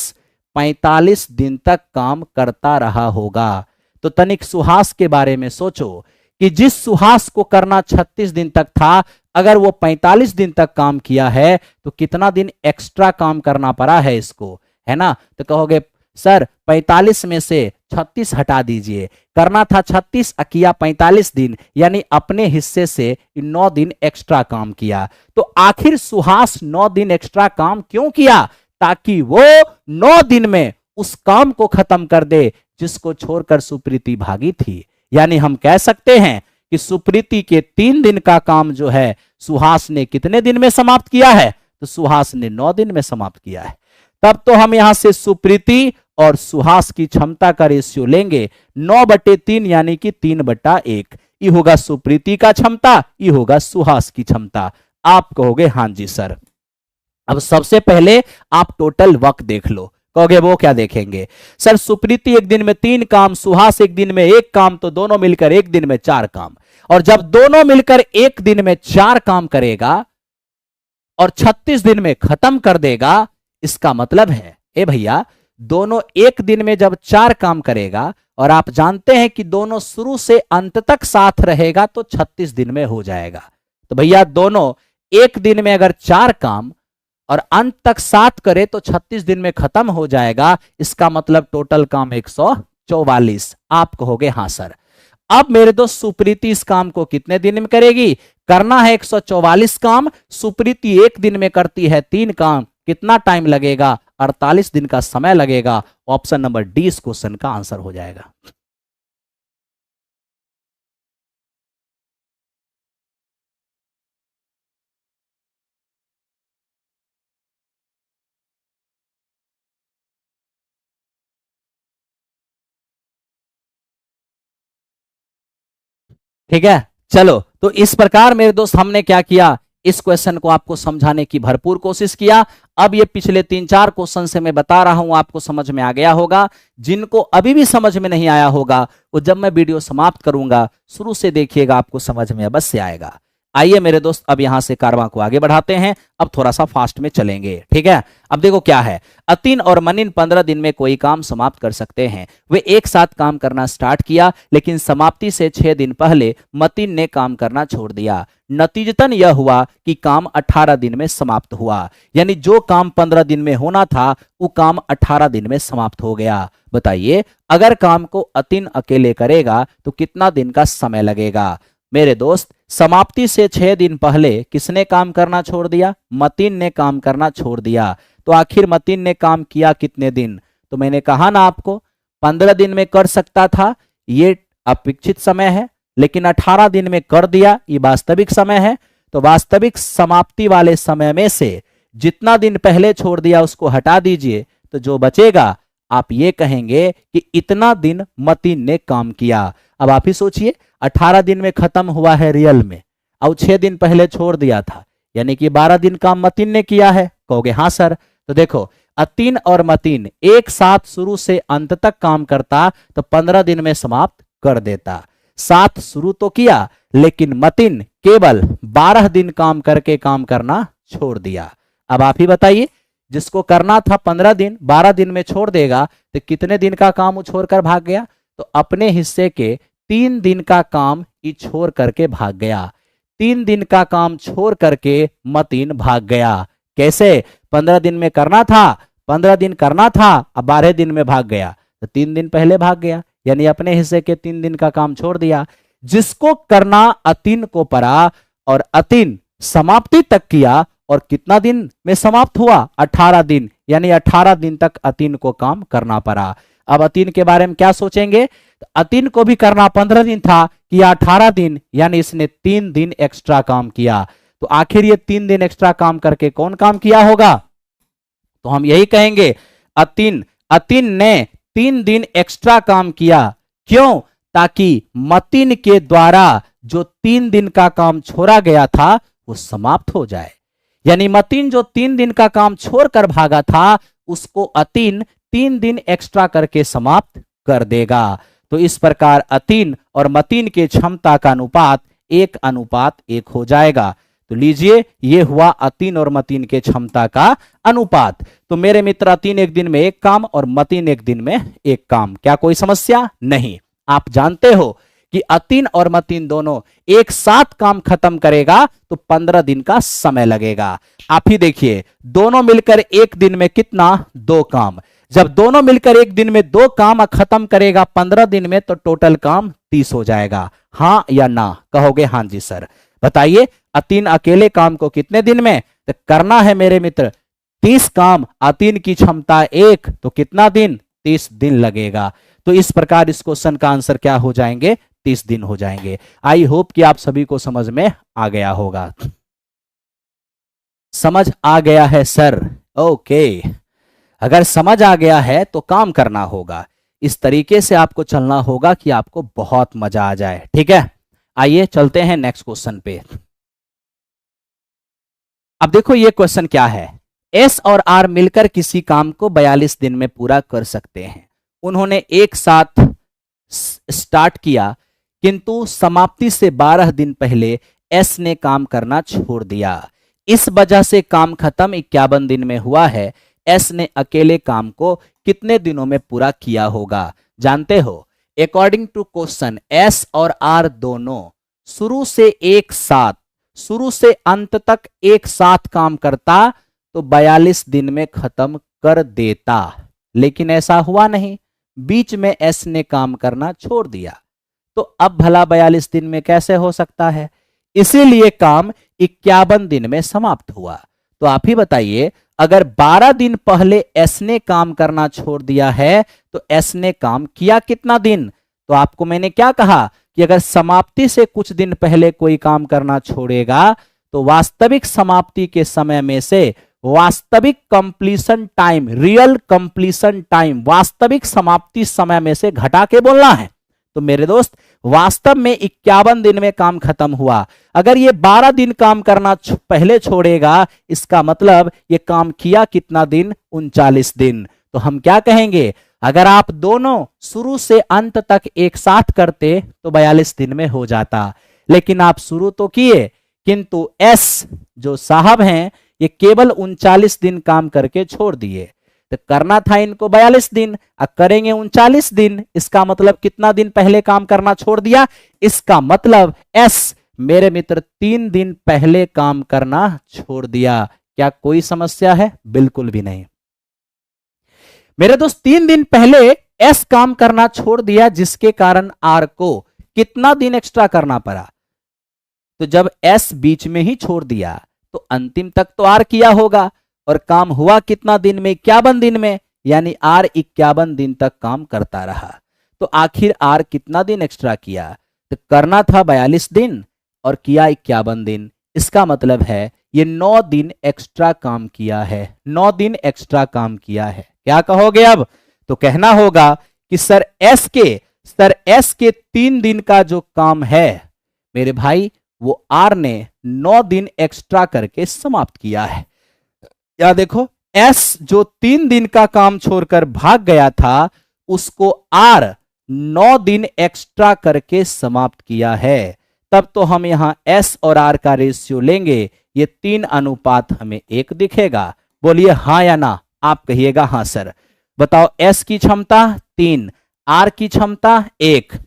45 दिन तक काम करता रहा होगा। तो तनिक सुहास के बारे में सोचो कि जिस सुहास को करना 36 दिन तक था, अगर वो 45 दिन तक काम किया है तो कितना दिन एक्स्ट्रा काम करना पड़ा है इसको, है ना? तो कहोगे सर 45 में से 36 हटा दीजिए, करना था 36 किया 45 दिन, यानी अपने हिस्से से 9 दिन एक्स्ट्रा काम किया। तो आखिर सुहास 9 दिन एक्स्ट्रा काम क्यों किया? ताकि वो 9 दिन में उस काम को खत्म कर दे जिसको छोड़कर सुप्रीति भागी थी। यानी हम कह सकते हैं कि सुप्रीति के 3 दिन का काम जो है सुहास ने कितने दिन में समाप्त किया है? तो सुहास ने 9 दिन में समाप्त किया है। तब तो हम यहां से सुप्रीति और सुहास की क्षमता का रेशियो लेंगे 9/3, यानी कि 3/1। ये होगा सुप्रीति का क्षमता, ये होगा सुहास की क्षमता। आप कहोगे हां जी सर। अब सबसे पहले आप टोटल वक्त देख लो। कहोगे वो क्या देखेंगे? सर सुप्रीति एक दिन में 3 काम, सुहास एक दिन में 1 काम, तो दोनों मिलकर एक दिन में 4 काम। और जब दोनों मिलकर एक दिन में 4 काम करेगा और 36 दिन में खत्म कर देगा, इसका मतलब है ए भैया दोनों एक दिन में जब 4 काम करेगा, और आप जानते हैं कि दोनों शुरू से अंत तक साथ रहेगा, तो 36 दिन में हो जाएगा। तो भैया दोनों एक दिन में अगर 4 काम और अंत तक साथ करे तो 36 दिन में खत्म हो जाएगा। इसका मतलब टोटल काम 144। आप कहोगे हां सर। अब मेरे दोस्त सुप्रीति इस काम को कितने दिन में करेगी? करना है 144 काम, सुप्रीति एक दिन में करती है 3 काम, कितना टाइम लगेगा? 48 दिन का समय लगेगा। ऑप्शन नंबर डी इस क्वेश्चन का आंसर हो जाएगा। ठीक है, चलो तो इस प्रकार मेरे दोस्त हमने क्या किया, इस क्वेश्चन को आपको समझाने की भरपूर कोशिश किया। अब ये पिछले 3-4 क्वेश्चन से मैं बता रहा हूं, आपको समझ में आ गया होगा। जिनको अभी भी समझ में नहीं आया होगा, वो जब मैं वीडियो समाप्त करूंगा शुरू से देखिएगा, आपको समझ में अवश्य आएगा। आइए मेरे दोस्त अब यहां से कारवां को आगे बढ़ाते हैं। अब थोड़ा सा फास्ट में चलेंगे, ठीक है? अब देखो क्या है, अतीन और मनीन 15 दिन में कोई काम समाप्त कर सकते हैं। वे एक साथ काम करना स्टार्ट किया, लेकिन समाप्ति से 6 दिन पहले मतीन ने काम करना छोड़ दिया। नतीजतन यह हुआ कि काम 18 दिन में समाप्त हुआ। यानी जो काम 15 दिन में होना था वो काम 18 दिन में समाप्त हो गया। बताइए, अगर काम को अतीन अकेले करेगा तो कितना दिन का समय लगेगा? मेरे दोस्त, समाप्ति से 6 दिन पहले किसने काम करना छोड़ दिया? मतीन ने काम करना छोड़ दिया। तो आखिर मतीन ने काम किया कितने दिन? तो मैंने कहा ना आपको 15 दिन में कर सकता था, ये अपेक्षित समय है, लेकिन 18 दिन में कर दिया, ये वास्तविक समय है। तो वास्तविक समाप्ति वाले समय में से जितना दिन पहले छोड़ दिया उसको हटा दीजिए, तो जो बचेगा आप ये कहेंगे कि इतना दिन मतीन ने काम किया। अब आप ही सोचिए, 18 दिन में खत्म हुआ है रियल में, और 6 दिन पहले छोड़ दिया था, यानी कि 12 दिन काम मतीन ने किया है। कहोगे हाँ सर। तो देखो, अतीन और मतीन एक साथ शुरू से अंत तक काम करता तो 15 दिन में समाप्त कर देता। साथ शुरू तो किया, लेकिन मतीन केवल 12 दिन काम करके काम करना छोड़ दिया। अब आप ही बताइए, जिसको करना था 15 दिन, 12 दिन में छोड़ देगा तो कितने दिन का काम वो छोड़कर भाग गया? तो अपने हिस्से के 3 दिन का काम ये छोड़ करके भाग गया। 3 दिन का काम छोड़ करके मतीन भाग गया। कैसे? 15 दिन में करना था, 15 दिन करना था, अब 12 दिन में भाग गया, तो 3 दिन पहले भाग गया, यानी अपने हिस्से के 3 दिन का काम छोड़ दिया। जिसको करना अतीन को पड़ा, और अतीन समाप्ति तक किया, और कितना दिन में समाप्त हुआ? 18 दिन, यानी 18 दिन तक अतीन को काम करना पड़ा। अब अतीन के बारे में क्या सोचेंगे? तो अतीन को भी करना 15 दिन था, किया 18 दिन, यानी इसने 3 दिन एक्स्ट्रा काम किया। तो आखिर ये 3 दिन एक्स्ट्रा काम करके कौन काम किया होगा? तो हम यही कहेंगे अतीन ने 3 दिन एक्स्ट्रा काम किया। क्यों? ताकि मतीन के द्वारा जो 3 दिन का काम छोड़ा गया था वो समाप्त हो जाए। यानी मतीन जो 3 दिन का काम छोड़कर भागा था, उसको अतीन 3 दिन एक्स्ट्रा करके समाप्त कर देगा। तो इस प्रकार अतीन और मतीन के क्षमता का अनुपात 1:1 हो जाएगा। तो लीजिए, ये हुआ अतीन और मतीन के क्षमता का अनुपात। तो मेरे मित्र, अतीन एक दिन में एक काम और मतीन एक दिन में एक काम, क्या कोई समस्या? नहीं। आप जानते हो कि अतीन और मतीन दोनों एक साथ काम खत्म करेगा तो 15 दिन का समय लगेगा। आप ही देखिए, दोनों मिलकर एक दिन में कितना? 2 काम। जब दोनों मिलकर एक दिन में 2 काम खत्म करेगा 15 दिन में, तो टोटल काम 30 हो जाएगा। हां या ना? कहोगे हाँ जी सर। बताइए, अतीन अकेले काम को कितने दिन में? तो करना है मेरे मित्र 30 काम। अतीन की क्षमता 1, तो कितना दिन? 30 दिन लगेगा। तो इस प्रकार इस क्वेश्चन का आंसर क्या हो जाएंगे? 30 दिन हो जाएंगे। आई होप कि आप सभी को समझ में आ गया होगा। समझ आ गया है सर? ओके। अगर समझ आ गया है तो काम करना होगा, इस तरीके से आपको चलना होगा कि आपको बहुत मजा आ जाए। ठीक है, आइए चलते हैं नेक्स्ट क्वेश्चन पे। अब देखो ये क्वेश्चन क्या है। एस और आर मिलकर किसी काम को 42 दिन में पूरा कर सकते हैं। उन्होंने एक साथ स्टार्ट किया, किंतु समाप्ति से 12 दिन पहले एस ने काम करना छोड़ दिया। इस वजह से काम खत्म 51 दिन में हुआ है। एस ने अकेले काम को कितने दिनों में पूरा किया होगा? जानते हो, अकॉर्डिंग टू क्वेश्चन, एस और आर दोनों शुरू से अंत तक एक साथ काम करता तो 42 दिन में खत्म कर देता, लेकिन ऐसा हुआ नहीं। बीच में एस ने काम करना छोड़ दिया, तो अब भला 42 दिन में कैसे हो सकता है? इसीलिए काम 51 दिन में समाप्त हुआ। तो आप ही बताइए, अगर 12 दिन पहले एस ने काम करना छोड़ दिया है तो एस ने काम किया कितना दिन? तो आपको मैंने क्या कहा कि अगर समाप्ति से कुछ दिन पहले कोई काम करना छोड़ेगा तो वास्तविक समाप्ति के समय में से वास्तविक completion time, real completion time, वास्तविक समाप्ति समय में से घटा के बोलना है। तो मेरे दोस्त, वास्तव में 51 दिन में काम खत्म हुआ। अगर ये 12 दिन काम करना पहले छोड़ेगा, इसका मतलब ये काम किया कितना दिन? 39 दिन। तो हम क्या कहेंगे? अगर आप दोनों शुरू से अंत तक एक साथ करते तो 42 दिन में हो जाता, लेकिन आप शुरू तो किए, किंतु एस जो साहब हैं ये केवल 39 दिन काम करके छोड़ दिए। तो करना था इनको 42 दिन, अब करेंगे 39 दिन। इसका मतलब कितना दिन पहले काम करना छोड़ दिया? इसका मतलब एस मेरे मित्र 3 दिन पहले काम करना छोड़ दिया। क्या कोई समस्या है? बिल्कुल भी नहीं। मेरे दोस्त, 3 दिन पहले एस काम करना छोड़ दिया, जिसके कारण आर को कितना दिन एक्स्ट्रा करना पड़ा? तो जब एस बीच में ही छोड़ दिया तो अंतिम तक तो आर किया होगा, और काम हुआ कितना दिन में? 51 दिन में, यानी आर 51 दिन तक काम करता रहा। तो आखिर आर कितना दिन एक्स्ट्रा किया? तो करना था 42 दिन और किया 51 दिन। इसका मतलब है ये 9 दिन एक्स्ट्रा काम किया है, 9 दिन एक्स्ट्रा काम किया है। क्या कहोगे अब? तो कहना होगा कि सर एस के 3 दिन का जो काम है मेरे भाई, वो आर ने 9 दिन एक्स्ट्रा करके समाप्त किया है। या देखो, एस जो 3 दिन का काम छोड़कर भाग गया था, उसको आर 9 दिन एक्स्ट्रा करके समाप्त किया है। तब तो हम यहां एस और आर का रेशियो लेंगे, ये 3 अनुपात हमें 1 दिखेगा। बोलिए हां या ना? आप कहिएगा हां सर। बताओ, एस की क्षमता 3, आर की क्षमता 1,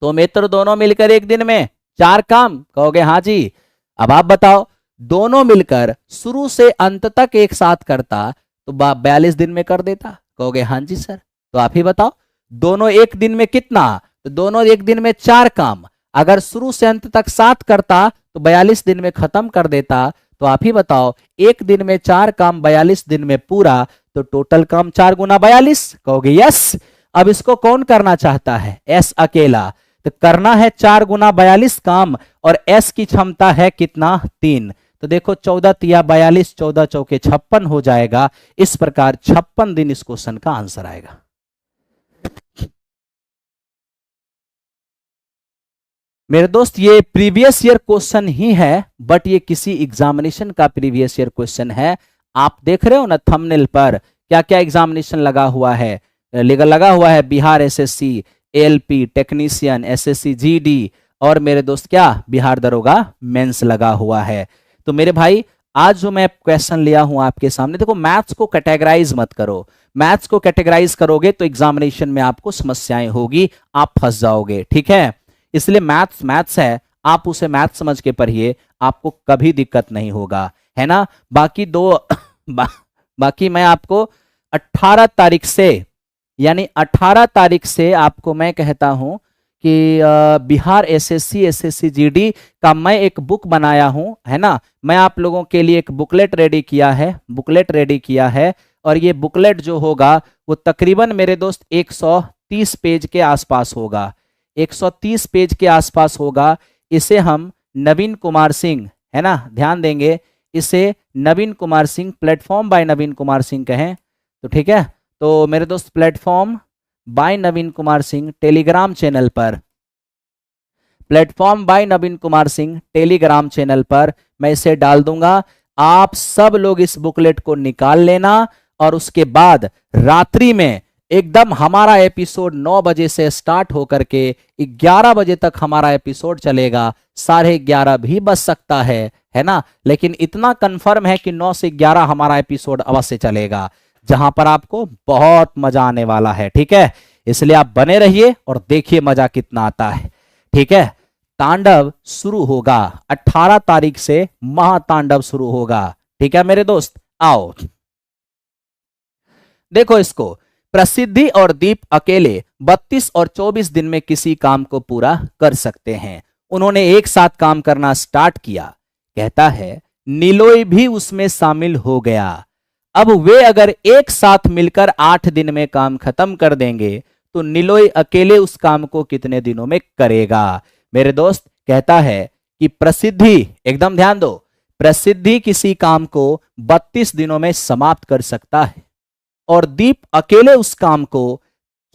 तो मित्र दोनों मिलकर एक दिन में 4 काम। कहोगे हां जी। अब आप बताओ, दोनों मिलकर शुरू से अंत तक एक साथ करता तो 42 दिन में कर देता। कहोगे हां जी सर। तो आप ही बताओ, दोनों एक दिन में कितना? तो दोनों एक दिन में 4 काम। अगर शुरू से अंत तक 7 करता तो 42 दिन में खत्म कर देता। तो आप ही बताओ, एक दिन में 4 काम 42 दिन में पूरा, तो टोटल काम 4 गुना 42। कहोगे यस। अब इसको कौन करना चाहता है? एस अकेला। तो करना है 4 गुना 42 काम, और एस की क्षमता है कितना? 3। तो देखो, 14 तिया 42, 14 चौके 56 हो जाएगा। इस प्रकार 56 दिन इस क्वेश्चन का आंसर आएगा। मेरे दोस्त, ये प्रीवियस ईयर क्वेश्चन ही है, बट ये किसी एग्जामिनेशन का प्रीवियस ईयर क्वेश्चन है। आप देख रहे हो ना थंबनेल पर क्या क्या एग्जामिनेशन लगा हुआ है? लगा हुआ है Bihar SSC, LP technician, SSC GD, और मेरे दोस्त क्या, बिहार दरोगा मेंस लगा हुआ है। तो मेरे भाई, आज जो मैं क्वेश्चन लिया हूं आपके सामने, देखो मैथ्स को कैटेगराइज मत करो। मैथ्स को कैटेगराइज करोगे तो एग्जामिनेशन में आपको समस्याएं होगी, आप फंस जाओगे। ठीक है, इसलिए मैथ्स है, आप उसे मैथ्स समझ के पढ़िए, आपको कभी दिक्कत नहीं होगा, है ना। बाकी बाकी मैं आपको 18 तारीख से, यानी 18 तारीख से आपको मैं कहता हूं कि बिहार एसएससी जीडी का मैं एक बुक बनाया हूं, है ना। मैं आप लोगों के लिए एक बुकलेट रेडी किया है, और ये बुकलेट जो होगा वो तकरीबन मेरे दोस्त 130 पेज के आसपास होगा, 130 पेज के आसपास होगा। इसे हम नवीन कुमार सिंह, है ना, ध्यान देंगे, इसे नवीन कुमार सिंह, प्लेटफॉर्म बाय नवीन कुमार सिंह कहें तो ठीक है। तो मेरे दोस्त, platform by Naveen Kumar Singh Telegram channel पर, platform by Naveen Kumar Singh Telegram channel पर मैं इसे डाल दूंगा। आप सब लोग इस बुकलेट को निकाल लेना, और उसके बाद रात्रि में एकदम हमारा एपिसोड 9 बजे से स्टार्ट होकर के 11 बजे तक हमारा एपिसोड चलेगा। 11:30 भी बज सकता है ना, लेकिन इतना कंफर्म है कि 9 से 11 हमारा एपिसोड अवश्य चलेगा, जहां पर आपको बहुत मजा आने वाला है। ठीक है, इसलिए आप बने रहिए और देखिए मजा कितना आता है। ठीक है, तांडव शुरू होगा 18 तारीख से, महातांडव शुरू होगा। ठीक है मेरे दोस्त, आओ देखो इसको। प्रसिद्धि और दीप अकेले 32 और 24 दिन में किसी काम को पूरा कर सकते हैं। उन्होंने एक साथ काम करना स्टार्ट किया। कहता है निलोय भी उसमें शामिल हो गया। अब वे अगर एक साथ मिलकर 8 दिन में काम खत्म कर देंगे तो निलोय अकेले उस काम को कितने दिनों में करेगा? मेरे दोस्त, कहता है कि प्रसिद्धि, एकदम ध्यान दो, प्रसिद्धि किसी काम को 32 दिनों में समाप्त कर सकता है, और दीप अकेले उस काम को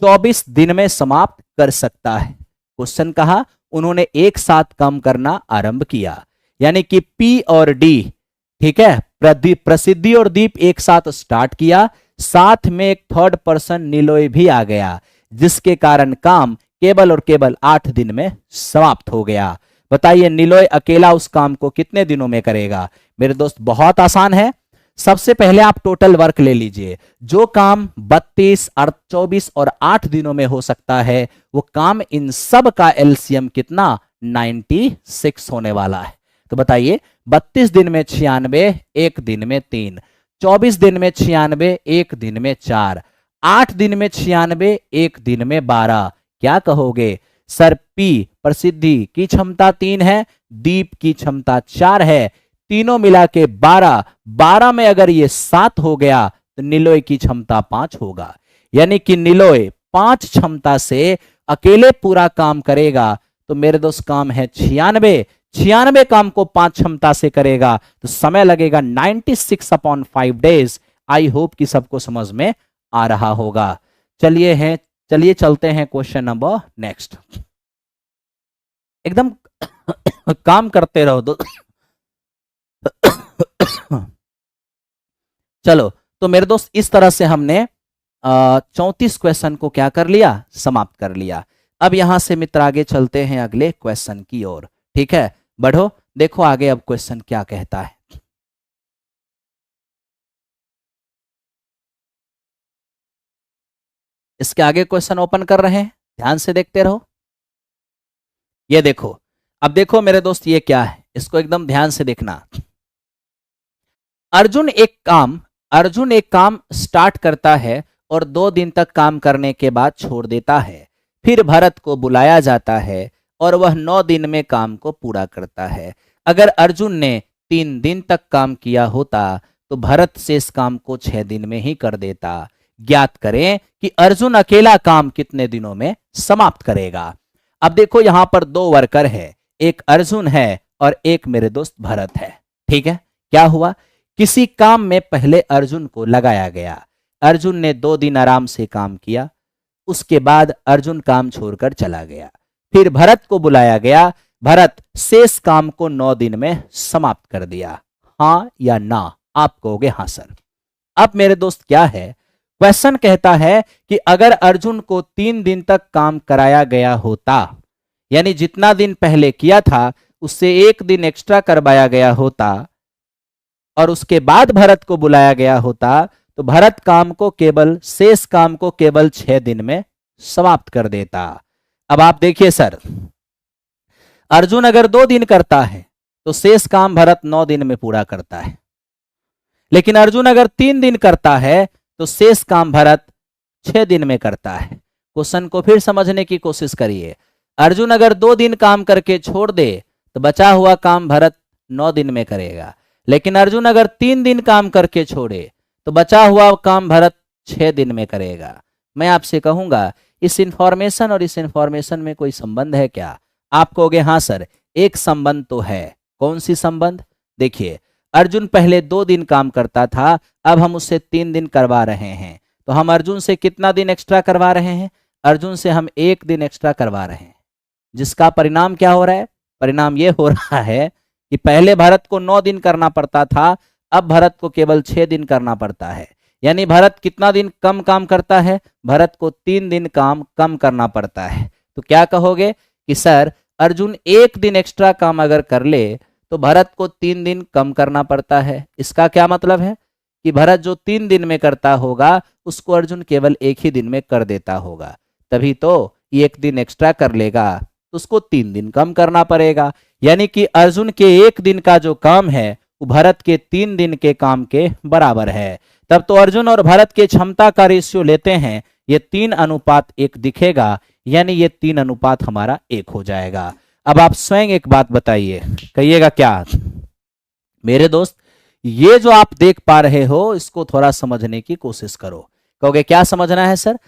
24 दिन में समाप्त कर सकता है। क्वेश्चन कहा उन्होंने एक साथ काम करना आरंभ किया, यानी कि पी और डी, ठीक है, प्रसिद्धि और दीप एक साथ स्टार्ट किया, साथ में एक थर्ड पर्सन निलोय भी आ गया, जिसके कारण काम केवल और केवल 8 दिन में समाप्त हो गया। बताइए निलोय अकेला उस काम को कितने दिनों में करेगा? मेरे दोस्त बहुत आसान है। सबसे पहले आप टोटल वर्क ले लीजिए। जो काम 32 और 24 और 8 दिनों में हो सकता है, वो काम इन सब का एलसीएम कितना? 96 होने वाला है। तो बताइए 32 दिन में 96, एक दिन में 3, 24 दिन में 96, एक दिन में 4, 8 दिन में 96, एक दिन में 12। क्या कहोगे? सर पी प्रसिद्धि की क्षमता 3 है, दीप की क्षमता 4 है, तीनों मिला के 12, 12 में अगर ये 7 हो गया तो निलोय की क्षमता 5 होगा। यानी कि निलोय 5 क्षमता से अकेले पूरा काम करेगा। तो मेरे दोस्त काम है 96, 96 काम को 5 क्षमता से करेगा तो समय लगेगा 96/5 डेज। आई होप कि सबको समझ में आ रहा होगा। चलिए चलते हैं क्वेश्चन नंबर नेक्स्ट। एकदम काम करते रहो दो। चलो, तो मेरे दोस्त इस तरह से हमने 34 क्वेश्चन को क्या कर लिया, समाप्त कर लिया। अब यहां से मित्र आगे चलते हैं अगले क्वेश्चन की ओर। ठीक है, बढ़ो, देखो आगे अब क्वेश्चन क्या कहता है। इसके आगे क्वेश्चन ओपन कर रहे हैं, ध्यान से देखते रहो। ये देखो, अब देखो मेरे दोस्त ये क्या है, इसको एकदम ध्यान से देखना। अर्जुन एक काम स्टार्ट करता है और 2 दिन तक काम करने के बाद छोड़ देता है। फिर भरत को बुलाया जाता है और वह 9 दिन में काम को पूरा करता है। अगर अर्जुन ने 3 दिन तक काम किया होता तो भरत से इस काम को 6 दिन में ही कर देता। ज्ञात करें कि अर्जुन अकेला काम कितने दिनों में समाप्त करेगा। अब देखो यहां पर 2 वर्कर है, एक अर्जुन है और एक मेरे दोस्त भरत है। ठीक है, क्या हुआ, किसी काम में पहले अर्जुन को लगाया गया। अर्जुन ने 2 दिन आराम से काम किया, उसके बाद अर्जुन काम छोड़कर चला गया। फिर भरत को बुलाया गया, भरत शेष काम को 9 दिन में समाप्त कर दिया। हाँ या ना, आप कहोगे हाँ सर। अब मेरे दोस्त क्या है, क्वेश्चन कहता है कि अगर अर्जुन को 3 दिन तक काम कराया गया होता, यानी जितना दिन पहले किया था उससे 1 दिन एक्स्ट्रा करवाया गया होता और उसके बाद भरत को बुलाया गया होता तो भरत शेष काम को केवल 6 दिन में समाप्त कर देता। अब आप देखिए सर, अर्जुन अगर 2 दिन करता है तो शेष काम भरत 9 दिन में पूरा करता है, लेकिन अर्जुन अगर 3 दिन करता है तो शेष काम भरत 6 दिन में करता है। क्वेश्चन को फिर समझने की कोशिश करिए। अर्जुन अगर 2 दिन काम करके छोड़ दे तो बचा हुआ काम भरत 9 दिन में करेगा, लेकिन अर्जुन अगर 3 दिन काम करके छोड़े तो बचा हुआ काम भरत 6 दिन में करेगा। मैं आपसे कहूंगा इस इंफॉर्मेशन और इस इंफॉर्मेशन में कोई संबंध है क्या? आप कहोगे हाँ सर, एक संबंध तो है। कौन सी संबंध? देखिए, अर्जुन पहले 2 दिन काम करता था, अब हम उससे 3 दिन करवा रहे हैं, तो हम अर्जुन से कितना दिन एक्स्ट्रा करवा रहे हैं? अर्जुन से हम 1 दिन एक्स्ट्रा करवा रहे हैं, जिसका परिणाम क्या हो रहा है? परिणाम ये हो रहा है कि पहले भरत को 9 दिन करना पड़ता था, अब भरत को केवल 6 दिन करना पड़ता है। यानी भरत कितना दिन कम काम करता है? भरत को 3 दिन काम कम करना पड़ता है। तो क्या कहोगे कि सर अर्जुन 1 दिन एक्स्ट्रा काम अगर कर ले तो भरत को 3 दिन कम करना पड़ता है। इसका क्या मतलब है कि भरत जो 3 दिन में करता होगा उसको अर्जुन केवल 1 ही दिन में कर देता होगा, तभी तो 1 दिन एक्स्ट्रा कर लेगा तो उसको 3 दिन कम करना पड़ेगा। यानी कि अर्जुन के 1 दिन का जो काम है वो भरत के 3 दिन के काम के बराबर है। तब तो अर्जुन और भरत के क्षमता का रेशियो लेते हैं, ये 3:1 दिखेगा, यानी ये 3:1 हमारा 1 हो जाएगा। अब आप स्वयं एक बात बताइए, कहिएगा क्या? मेरे दोस्त, ये जो आप देख पा रहे हो इसको थोड़ा समझने की कोशिश करो। कहोगे क्या समझना है सर?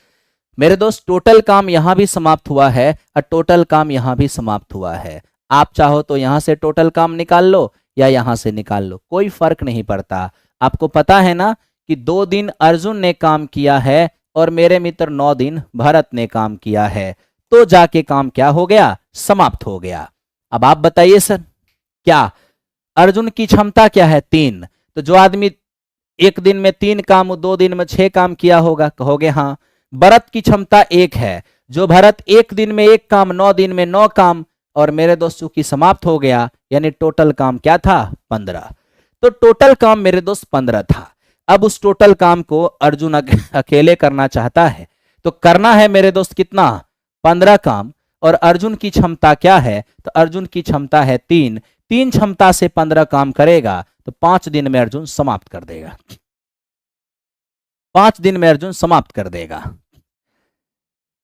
मेरे दोस्त, टोटल काम यहां भी समाप्त हुआ है और टोटल काम यहां भी समाप्त हुआ है। आप चाहो तो यहां से टोटल काम निकाल लो या यहां से निकाल लो, कोई फर्क नहीं पड़ता। आपको पता है ना कि 2 दिन अर्जुन ने काम किया है और मेरे मित्र 9 दिन भरत ने काम किया है, तो जाके काम क्या हो गया? समाप्त हो गया। अब आप बताइए सर, क्या अर्जुन की क्षमता क्या है? 3। तो जो आदमी 1 दिन में 3 काम 2 दिन में 6 काम किया होगा, कहोगे हाँ। भरत की क्षमता 1 है, जो भरत 1 दिन में 1 काम 9 दिन में 9 काम, और मेरे दोस्त चूंकि समाप्त हो गया, यानी टोटल काम क्या था? 15। तो टोटल काम मेरे दोस्त 15 था। अब उस टोटल काम को अर्जुन अकेले करना चाहता है, तो करना है मेरे दोस्त कितना? 15 काम। और अर्जुन की क्षमता क्या है? तो अर्जुन की क्षमता है 3। 3 क्षमता से 15 काम करेगा तो 5 दिन में अर्जुन समाप्त कर देगा। 5 दिन में अर्जुन समाप्त कर देगा।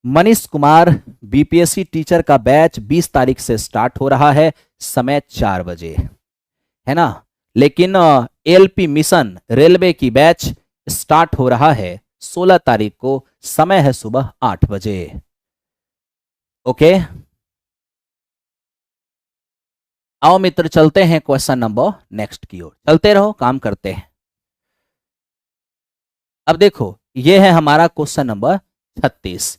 मनीष कुमार बीपीएससी टीचर का बैच 20 तारीख से स्टार्ट हो रहा है, समय 4 बजे है ना। लेकिन एलपी मिशन रेलवे की बैच स्टार्ट हो रहा है 16 तारीख को, समय है सुबह 8 बजे। ओके, आओ मित्र चलते हैं क्वेश्चन नंबर नेक्स्ट की ओर, चलते रहो, काम करते हैं। अब देखो ये है हमारा क्वेश्चन नंबर 36।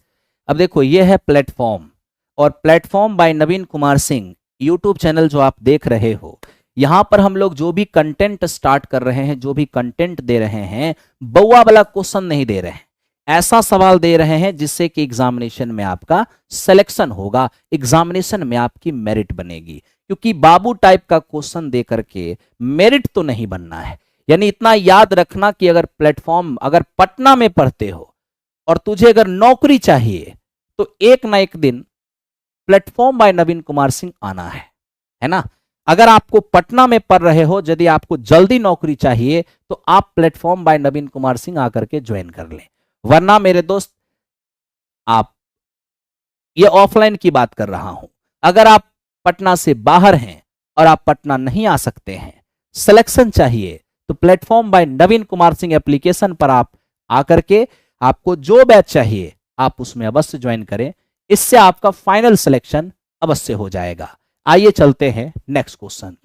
अब देखो ये है प्लेटफॉर्म, और platform by Naveen Kumar Singh YouTube channel जो आप देख रहे हो, यहां पर हम लोग जो भी कंटेंट स्टार्ट कर रहे हैं, जो भी कंटेंट दे रहे हैं, बउआ वाला क्वेश्चन नहीं दे रहे हैं, ऐसा सवाल दे रहे हैं जिससे कि एग्जामिनेशन में आपका सिलेक्शन होगा, एग्जामिनेशन में आपकी मेरिट बनेगी। क्योंकि बाबू टाइप का क्वेश्चन दे करके मेरिट तो नहीं बनना है। यानी इतना याद रखना कि अगर प्लेटफॉर्म, अगर पटना में पढ़ते हो और तुझे अगर नौकरी चाहिए तो एक ना एक दिन प्लेटफॉर्म बाय नवीन कुमार सिंह आना है ना। अगर आपको पटना में पढ़ रहे हो, यदि आपको जल्दी नौकरी चाहिए तो आप प्लेटफॉर्म बाय नवीन कुमार सिंह आकर के ज्वाइन कर लें। वरना मेरे दोस्त, आप, ये ऑफलाइन की बात कर रहा हूं, अगर आप पटना से बाहर हैं और आप पटना नहीं आ सकते हैं, सिलेक्शन चाहिए, तो platform by Naveen Kumar Singh application पर आप आकर के आपको जो बैच चाहिए आप उसमें अवश्य ज्वाइन करें, इससे आपका फाइनल सिलेक्शन अवश्य हो जाएगा। आइए चलते हैं नेक्स्ट क्वेश्चन।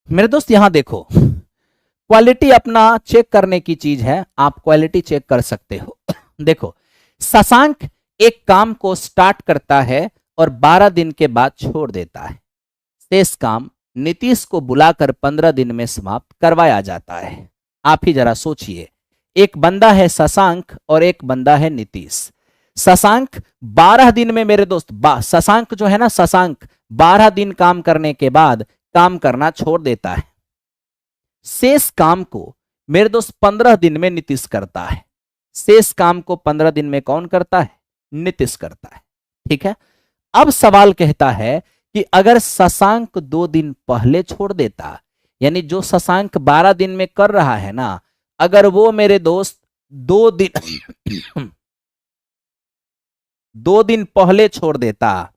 मेरे दोस्त यहां देखो, क्वालिटी अपना चेक करने की चीज है, आप क्वालिटी चेक कर सकते हो। देखो, शशांक एक काम को स्टार्ट करता है और 12 दिन के बाद छोड़ देता है। शेष काम नीतीश को बुलाकर 15 दिन में समाप्त करवाया जाता है। आप ही जरा सोचिए, एक बंदा है शशांक और एक बंदा है नीतीश। शशांक 12 दिन में, मेरे दोस्त, शशांक जो है ना, शशांक 12 दिन काम करने के बाद काम करना छोड़ देता है। शेष काम को मेरे दोस्त 15 दिन में नीतीश करता है। शेष काम को 15 दिन में कौन करता है? नीतीश करता है। ठीक है, अब सवाल कहता है कि अगर शशांक 2 दिन पहले छोड़ देता, यानी जो शशांक 12 दिन में कर रहा है ना, अगर वो मेरे दोस्त 2 दिन पहले छोड़ देता,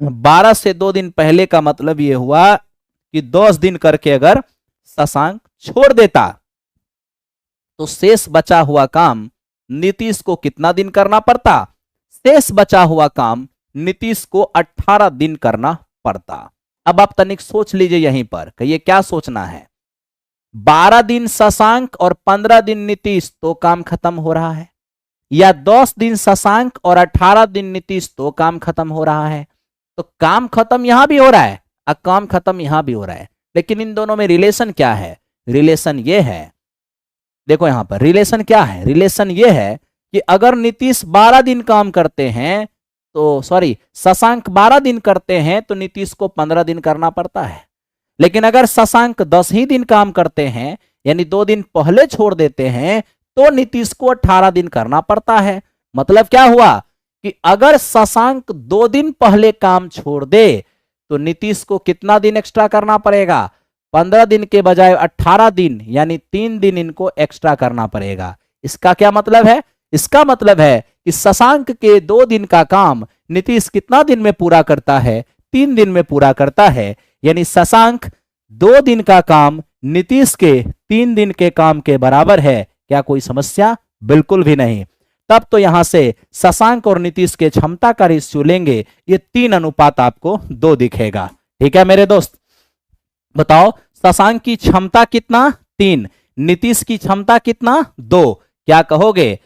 12 से 2 दिन पहले का मतलब ये हुआ कि 10 दिन करके अगर शशांक छोड़ देता, तो शेष बचा हुआ काम नीतीश को कितना दिन करना पड़ता? शेष बचा हुआ काम नीतीश को 18 दिन करना पड़ता। अब आप तनिक सोच लीजिए यहीं पर, कहिए क्या सोचना है। 12 दिन शशांक और 15 दिन नीतीश तो काम खत्म हो रहा है, या 10 दिन शशांक और 18 दिन नीतीश तो काम खत्म हो रहा है। तो काम खत्म यहां भी हो रहा है और काम खत्म यहां भी हो रहा है, लेकिन इन दोनों में रिलेशन क्या है? रिलेशन ये है, देखो यहां पर रिलेशन क्या है? रिलेशन ये है कि अगर नीतीश 12 दिन काम करते हैं तो, सॉरी, शशांक 12 दिन करते हैं तो नीतीश को 15 दिन करना पड़ता है। लेकिन अगर शशांक 10 ही दिन काम करते हैं, यानी 2 दिन पहले छोड़ देते हैं, तो नीतीश को 18 दिन करना पड़ता है। मतलब क्या हुआ कि अगर शशांक 2 दिन पहले काम छोड़ दे तो नीतीश को कितना दिन एक्स्ट्रा करना पड़ेगा? 15 दिन के बजाय 18 दिन, यानी 3 दिन इनको एक्स्ट्रा करना पड़ेगा। इसका क्या मतलब है? इसका मतलब है कि शशांक के 2 दिन का काम नीतीश कितना दिन में पूरा करता है? 3 दिन में पूरा करता है। यानी शशांक 2 दिन का काम नीतीश के 3 दिन के काम के बराबर है। क्या कोई समस्या? बिल्कुल भी नहीं। तब तो यहां से शशांक और नीतीश के क्षमता का रेशियो लेंगे, ये 3 अनुपात आपको 2 दिखेगा। ठीक है मेरे दोस्त, बताओ शशांक की क्षमता कितना? 3, नीतीश की क्षमता कितना? 2। क्या कहोगे?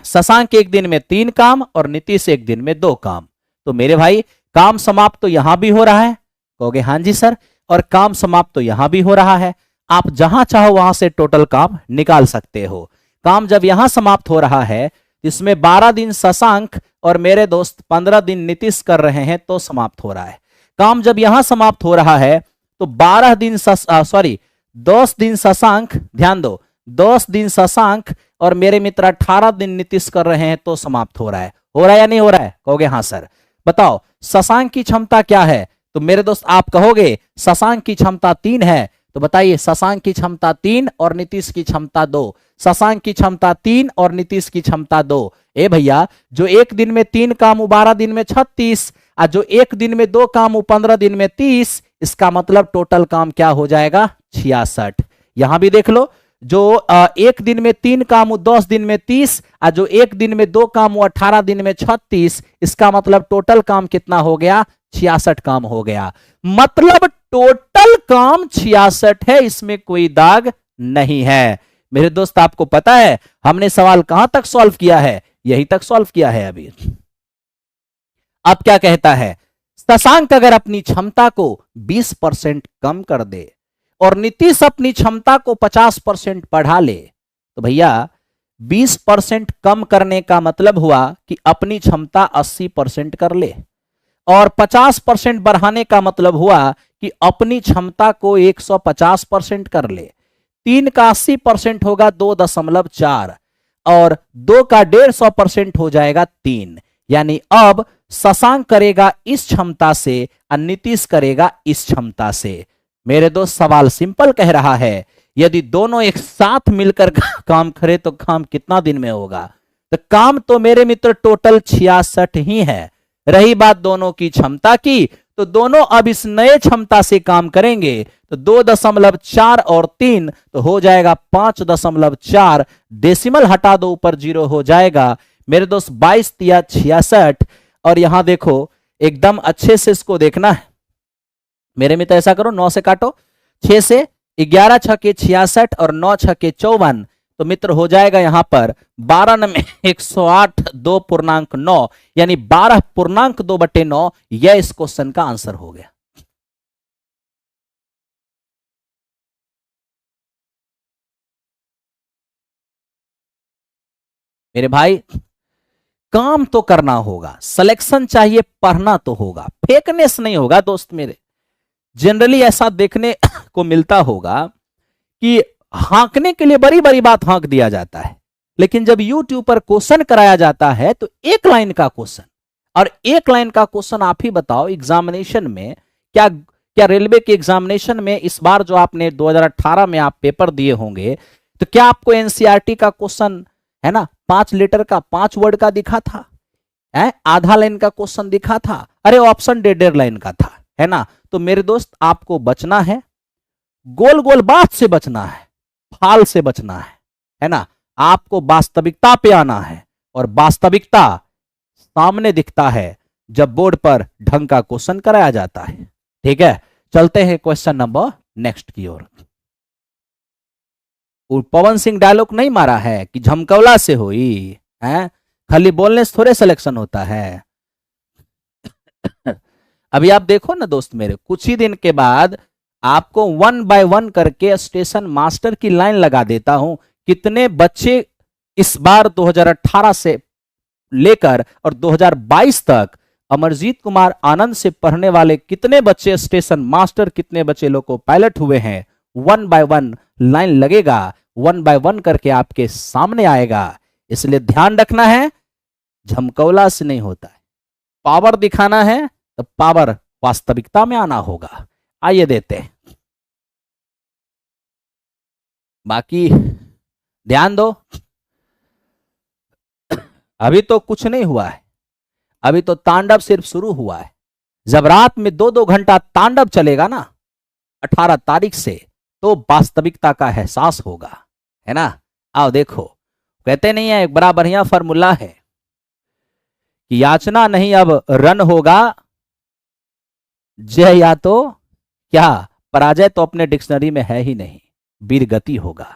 शशांक एक दिन में 3 काम और नीतीश एक दिन में 2 काम। तो मेरे भाई काम समाप्त तो यहां भी हो रहा है, कहोगे हां जी सर, और काम समाप्त तो यहां भी हो रहा है। आप जहां चाहो वहां से टोटल काम निकाल सकते हो। काम जब यहां समाप्त हो रहा है, इसमें 12 दिन शशांक और मेरे दोस्त 15 दिन नीतीश कर रहे हैं तो समाप्त हो रहा है। काम जब यहां समाप्त हो रहा है तो 12 दिन 10 दिन शशांक, ध्यान दो, 10 दिन शशांक और मेरे मित्र 18 दिन नीतीश कर रहे हैं तो समाप्त हो रहा है। हो रहा है या नहीं हो रहा है? कहोगे हाँ सर। बताओ शशांक की क्षमता क्या है? तो मेरे दोस्त आप कहोगे शशांक की क्षमता 3 है। तो बताइए शशांक की क्षमता 3 और नीतीश की क्षमता 2। शशांक की क्षमता 3 और नीतीश की क्षमता 2। ए भैया, जो एक दिन में 3 काम वो 12 दिन में 36, और जो एक दिन में 2 काम वो 15 दिन में 30, इसका मतलब टोटल काम क्या हो जाएगा? 66। यहां भी देख लो, जो एक दिन में 3 काम वो 10 दिन में 30, और जो एक दिन में 2 काम वो 18 दिन में 36, इसका मतलब टोटल काम कितना हो गया? 66 काम हो गया। मतलब टोटल काम 66 है, इसमें कोई दाग नहीं है। मेरे दोस्त, आपको पता है हमने सवाल कहां तक सॉल्व किया है? यहीं तक सॉल्व किया है अभी। अब क्या कहता है? शशांक अगर अपनी क्षमता को 20% कम कर दे और नीतीश अपनी क्षमता को 50% बढ़ा ले, तो भैया 20% कम करने का मतलब हुआ कि अपनी क्षमता 80% कर ले, और 50% बढ़ाने का मतलब हुआ कि अपनी क्षमता को 150% कर ले। 3 का 80% होगा 2.4, और 2 का 150% हो जाएगा 3। यानी अब शशांक करेगा इस क्षमता से और नीतीश करेगा इस क्षमता से। मेरे दोस्त, सवाल सिंपल कह रहा है, यदि दोनों एक साथ मिलकर काम करे तो काम कितना दिन में होगा? तो काम तो मेरे मित्र टोटल 66 ही है। रही बात दोनों की क्षमता की, तो दोनों अब इस नए क्षमता से काम करेंगे, तो 2.4 और 3 तो हो जाएगा 5.4। डेसिमल हटा दो, ऊपर 0 हो जाएगा। मेरे दोस्त, 22 तिया 66। और यहां देखो, एकदम अच्छे से इसको देखना है मेरे मित्र। ऐसा करो, 9 से काटो, 6 से 11 छके 66 और 9 छके 54, तो मित्र हो जाएगा यहां पर 12 में 108 2.9, यानी 12.2/9। यह इस क्वेश्चन का आंसर हो गया। मेरे भाई, काम तो करना होगा, सिलेक्शन चाहिए, पढ़ना तो होगा, फेकनेस नहीं होगा दोस्त मेरे। जनरली ऐसा देखने को मिलता होगा कि हाँकने के लिए बड़ी बड़ी बात हाँक दिया जाता है, लेकिन जब YouTube पर क्वेश्चन कराया जाता है तो एक लाइन का क्वेश्चन, और एक लाइन का क्वेश्चन आप ही बताओ एग्जामिनेशन में क्या क्या रेलवे के एग्जामिनेशन में इस बार जो आपने 2018 में आप पेपर दिए होंगे, तो क्या आपको एनसीईआरटी का क्वेश्चन है ना 5 लेटर का 5 वर्ड का दिखा था? आधा लाइन का क्वेश्चन दिखा था? अरे ऑप्शन 1.5 लाइन का था, है ना? तो मेरे दोस्त, आपको बचना है, गोल गोल बात से बचना है, फाल से बचना है ना? आपको वास्तविकता पे आना है, और वास्तविकता सामने दिखता है जब बोर्ड पर ढंग का क्वेश्चन कराया जाता है। ठीक है, चलते हैं क्वेश्चन नंबर नेक्स्ट की ओर। पवन सिंह डायलॉग नहीं मारा है कि झमकौला से हुई है, खाली बोलने से थोड़े सिलेक्शन होता है। अभी आप देखो ना दोस्त मेरे, कुछ ही दिन के बाद आपको 1 बाय 1 करके स्टेशन मास्टर की लाइन लगा देता हूं। कितने बच्चे इस बार 2018 से लेकर और 2022 तक अमरजीत कुमार आनंद से पढ़ने वाले कितने बच्चे स्टेशन मास्टर, कितने बच्चे लोग को पायलट हुए हैं? 1 बाय 1 लाइन लगेगा, 1 बाय 1 करके आपके सामने आएगा। इसलिए ध्यान रखना है, झमकौला से नहीं होता है। पावर दिखाना है तो पावर वास्तविकता में आना होगा। आइए देते हैं, बाकी ध्यान दो। अभी तो कुछ नहीं हुआ है, अभी तो तांडव सिर्फ शुरू हुआ है। जब रात में 2-2 घंटा तांडव चलेगा ना 18 तारीख से, तो वास्तविकता का एहसास होगा, है ना? आओ देखो, कहते नहीं है, एक बड़ा बढ़िया फॉर्मूला है कि याचना नहीं अब रन होगा, जय या तो क्या पराजय तो अपने डिक्शनरी में है ही नहीं, वीरगति होगा।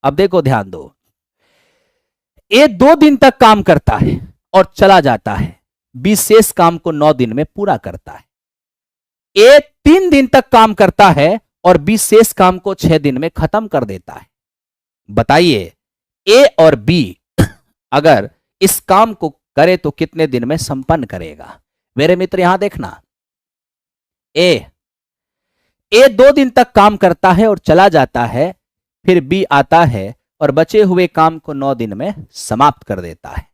अब देखो, ध्यान दो, ए 2 दिन तक काम करता है और चला जाता है, विशेष काम को 9 दिन में पूरा करता है। ए 3 दिन तक काम करता है और विशेष काम को 6 दिन में खत्म कर देता है। बताइए, ए और बी अगर इस काम को करे तो कितने दिन में संपन्न करेगा? मेरे मित्र यहां देखना, ए 2 दिन तक काम करता है और चला जाता है, फिर बी आता है और बचे हुए काम को 9 दिन में समाप्त कर देता है।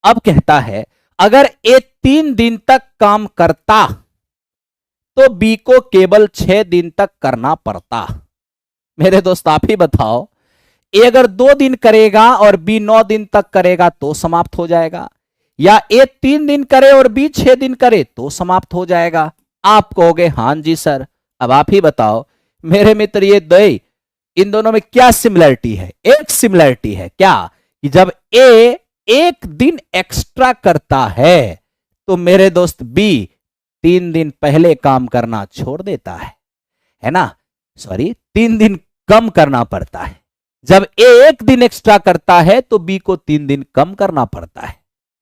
अब कहता है, अगर ए 3 दिन तक काम करता तो बी को केवल 6 दिन तक करना पड़ता। मेरे दोस्त, आप ही बताओ, ए अगर 2 दिन करेगा और बी 9 दिन तक करेगा तो समाप्त हो जाएगा, या ए 3 दिन करे और बी 6 दिन करे तो समाप्त हो जाएगा। आप कहोगे हां जी सर। अब आप ही बताओ मेरे मित्र, ये दो इन दोनों में क्या सिमिलरिटी है? एक सिमिलरिटी है क्या, कि जब ए 1 दिन एक्स्ट्रा करता है तो मेरे दोस्त बी 3 दिन पहले काम करना छोड़ देता है ना? सॉरी, 3 दिन कम करना पड़ता है। जब ए 1 दिन एक्स्ट्रा करता है तो बी को 3 दिन कम करना पड़ता है।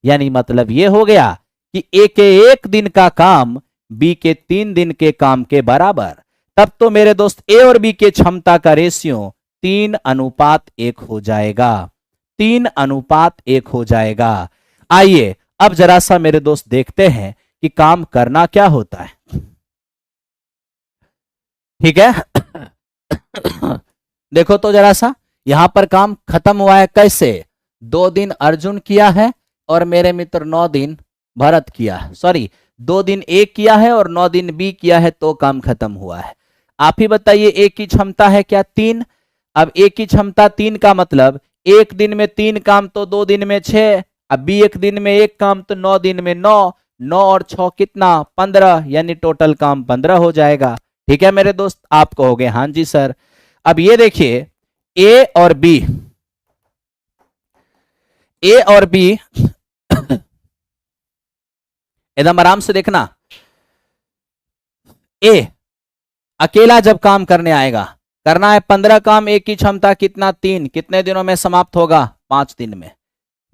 यानी मतलब यह हो गया कि ए के 1 दिन का काम बी के 3 दिन के काम के बराबर। तब तो मेरे दोस्त ए और बी के क्षमता का रेशियो 3:1 हो जाएगा। 3:1 हो जाएगा। आइए अब जरा सा मेरे दोस्त देखते हैं कि काम करना क्या होता है। ठीक है देखो तो जरा सा, यहां पर काम खत्म हुआ है कैसे? 2 दिन अर्जुन किया है और मेरे मित्र 9 दिन भरत किया, सॉरी 2 दिन ए किया है और 9 दिन बी किया है, तो काम खत्म हुआ है। आप ही बताइए ए की क्षमता है क्या? 3। अब ए की क्षमता 3 का मतलब 1 दिन में 3 काम तो 2 दिन में 6, अब बी 1 दिन में 1 काम तो 9 दिन में 9, 9 और 6 कितना? 15, यानी टोटल काम 15 हो जाएगा। ठीक है मेरे दोस्त, आप कहोगे हां जी सर। अब ये देखिए ए और बी, ए और बी एकदम आराम से देखना। ए अकेला जब काम करने आएगा, करना है 15 काम, ए की क्षमता कितना? 3, कितने दिनों में समाप्त होगा? 5 दिन में।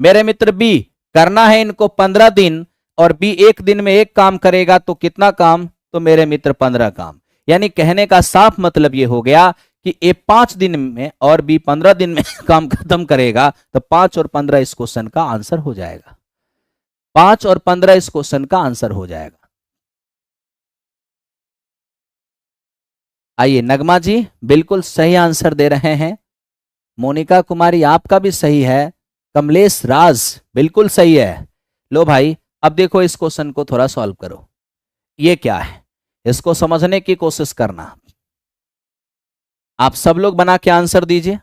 मेरे मित्र बी, करना है इनको 15 दिन और बी 1 दिन में 1 काम करेगा तो कितना काम? तो मेरे मित्र 15 काम। यानी कहने का साफ मतलब यह हो गया कि ए 5 दिन में और बी 15 दिन में काम खत्म करेगा, तो 5 और 15 इस क्वेश्चन का आंसर हो जाएगा। 5 और 15 इस क्वेश्चन का आंसर हो जाएगा। आइए नगमा जी बिल्कुल सही आंसर दे रहे हैं, मोनिका कुमारी आपका भी सही है, कमलेश राज बिल्कुल सही है। लो भाई अब देखो इस क्वेश्चन को थोड़ा सॉल्व करो। ये क्या है, इसको समझने की कोशिश करना। आप सब लोग बना के आंसर दीजिए।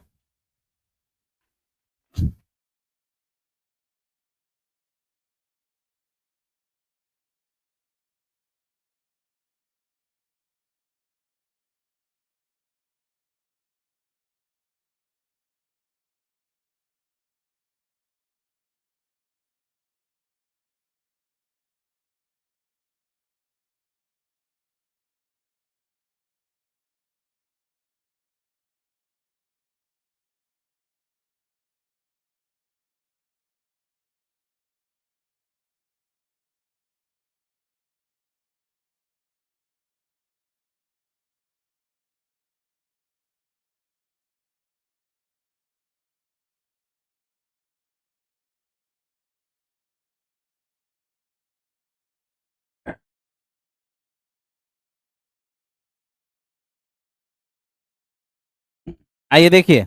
आइए देखिए,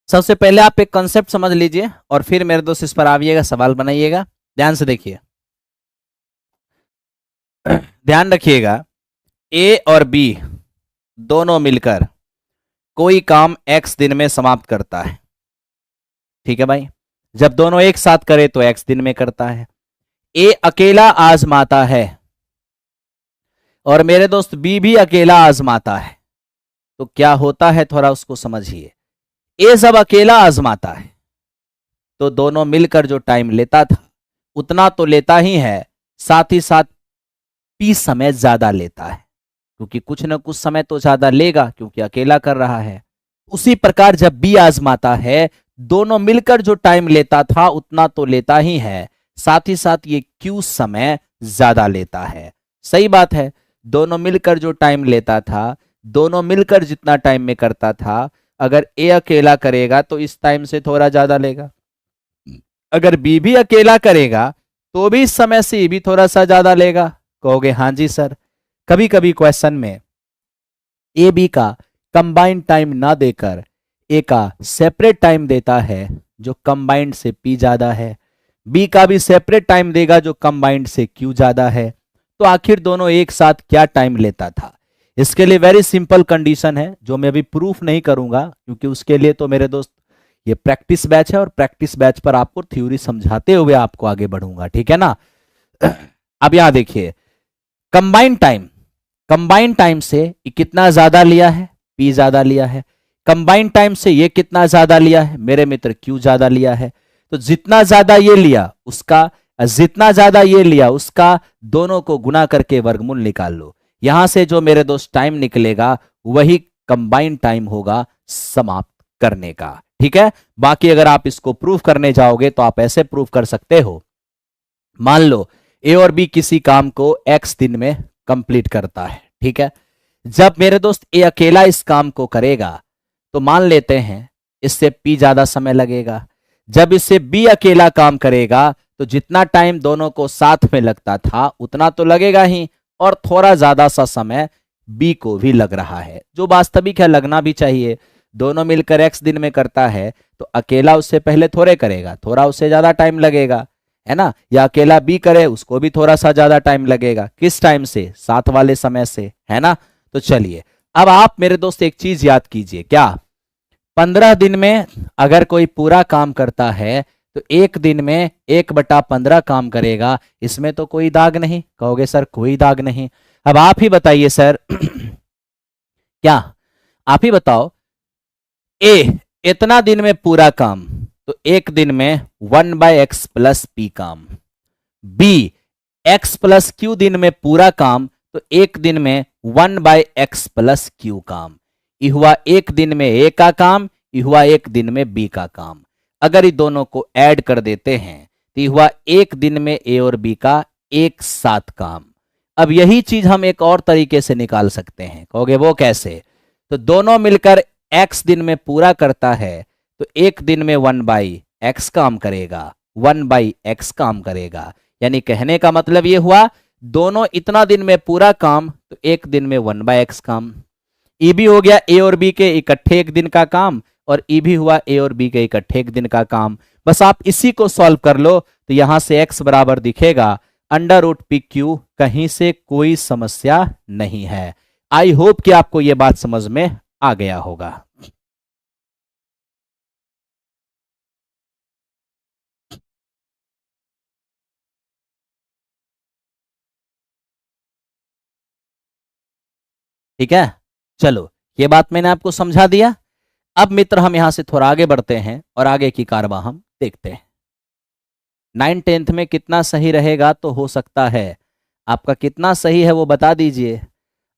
सबसे पहले आप एक कॉन्सेप्ट समझ लीजिए और फिर मेरे दोस्त इस पर आइएगा, सवाल बनाइएगा। ध्यान से देखिए, ध्यान रखिएगा, ए और बी दोनों मिलकर कोई काम x दिन में समाप्त करता है। ठीक है भाई, जब दोनों एक साथ करे तो x दिन में करता है। ए अकेला आजमाता है और मेरे दोस्त बी भी अकेला आजमाता है, तो क्या होता है थोड़ा उसको समझिए। ए जब अकेला आजमाता है तो दोनों मिलकर जो टाइम लेता था उतना तो लेता ही है, साथ ही साथ पी समय ज्यादा लेता है, क्योंकि कुछ ना कुछ समय तो ज्यादा लेगा क्योंकि अकेला कर रहा है। उसी प्रकार जब बी आजमाता है, दोनों मिलकर जो टाइम लेता था उतना तो लेता ही है, साथ ही साथ ये क्यू समय ज्यादा लेता है। सही बात है, दोनों मिलकर जो टाइम लेता था, दोनों मिलकर जितना टाइम में करता था, अगर ए अकेला करेगा तो इस टाइम से थोड़ा ज्यादा लेगा, अगर बी भी अकेला करेगा तो भी इस समय से भी थोड़ा सा ज्यादा लेगा। कहोगे हां जी सर। कभी कभी क्वेश्चन में ए बी का कंबाइंड टाइम ना देकर ए का सेपरेट टाइम देता है जो कंबाइंड से पी ज्यादा है, बी का भी सेपरेट टाइम देगा जो कंबाइंड से क्यू ज्यादा है। तो आखिर दोनों एक साथ क्या टाइम लेता था, इसके लिए वेरी सिंपल कंडीशन है जो मैं अभी प्रूफ नहीं करूंगा, क्योंकि उसके लिए तो मेरे दोस्त ये प्रैक्टिस बैच है और प्रैक्टिस बैच पर आपको थ्योरी समझाते हुए आपको आगे बढ़ूंगा, ठीक है ना। अब यहां देखिए कंबाइंड टाइम से ये कितना ज्यादा लिया है, पी ज्यादा लिया है। कंबाइंड टाइम से ये कितना ज्यादा लिया है मेरे मित्र, क्यू ज्यादा लिया है। तो जितना ज्यादा ये लिया उसका, जितना ज्यादा ये लिया उसका दोनों को गुना करके वर्गमूल निकाल लो। यहां से जो मेरे दोस्त टाइम निकलेगा वही कंबाइंड टाइम होगा समाप्त करने का, ठीक है। बाकी अगर आप इसको प्रूफ करने जाओगे तो आप ऐसे प्रूफ कर सकते हो, मान लो ए और बी किसी काम को x दिन में कंप्लीट करता है, ठीक है। जब मेरे दोस्त ए अकेला इस काम को करेगा तो मान लेते हैं इससे पी ज्यादा समय लगेगा। जब इससे बी अकेला काम करेगा तो जितना टाइम दोनों को साथ में लगता था उतना तो लगेगा ही, और थोड़ा ज्यादा सा समय बी को भी लग रहा है, जो वास्तविक है, लगना भी चाहिए। दोनों मिलकर x दिन में करता है तो अकेला उससे पहले थोड़े करेगा, थोड़ा उससे ज्यादा टाइम लगेगा, है ना। या अकेला बी करे उसको भी थोड़ा सा ज्यादा टाइम लगेगा, किस टाइम से, साथ वाले समय से, है ना। तो चलिए अब आप मेरे दोस्त एक चीज याद कीजिए, क्या 15 दिन में अगर कोई पूरा काम करता है तो एक दिन में 1/15 काम करेगा, इसमें तो कोई दाग नहीं। कहोगे सर कोई दाग नहीं, अब आप ही बताइए सर क्या आप ही बताओ, ए इतना दिन में पूरा काम तो एक दिन में 1/x प्लस पी काम, बी x प्लस क्यू दिन में पूरा काम तो एक दिन में 1/x प्लस क्यू काम। ये हुआ एक दिन में ए का काम, ये हुआ एक दिन में बी का काम। अगर ये दोनों को ऐड कर देते हैं तो ये हुआ एक दिन में ए और बी का एक साथ काम। अब यही चीज हम एक और तरीके से निकाल सकते हैं, कहोगे वो कैसे। तो दोनों मिलकर x दिन में पूरा करता है तो एक दिन में 1/x काम करेगा, 1/x काम करेगा। यानी कहने का मतलब ये हुआ दोनों इतना दिन में पूरा काम तो एक दिन में 1/x काम। ई भी हो गया ए और बी के इकट्ठे एक दिन का काम, और ई भी हुआ ए और बी के इकट्ठे एक दिन का काम। बस आप इसी को सॉल्व कर लो तो यहां से x बराबर दिखेगा √PQ, कहीं से कोई समस्या नहीं है। आई होप कि आपको यह बात समझ में आ गया होगा। ठीक है, चलो ये बात मैंने आपको समझा दिया। अब मित्र हम यहां से थोड़ा आगे बढ़ते हैं और आगे की कार्यवाही हम देखते हैं। 9th-10th में कितना सही रहेगा तो हो सकता है आपका कितना सही है वो बता दीजिए।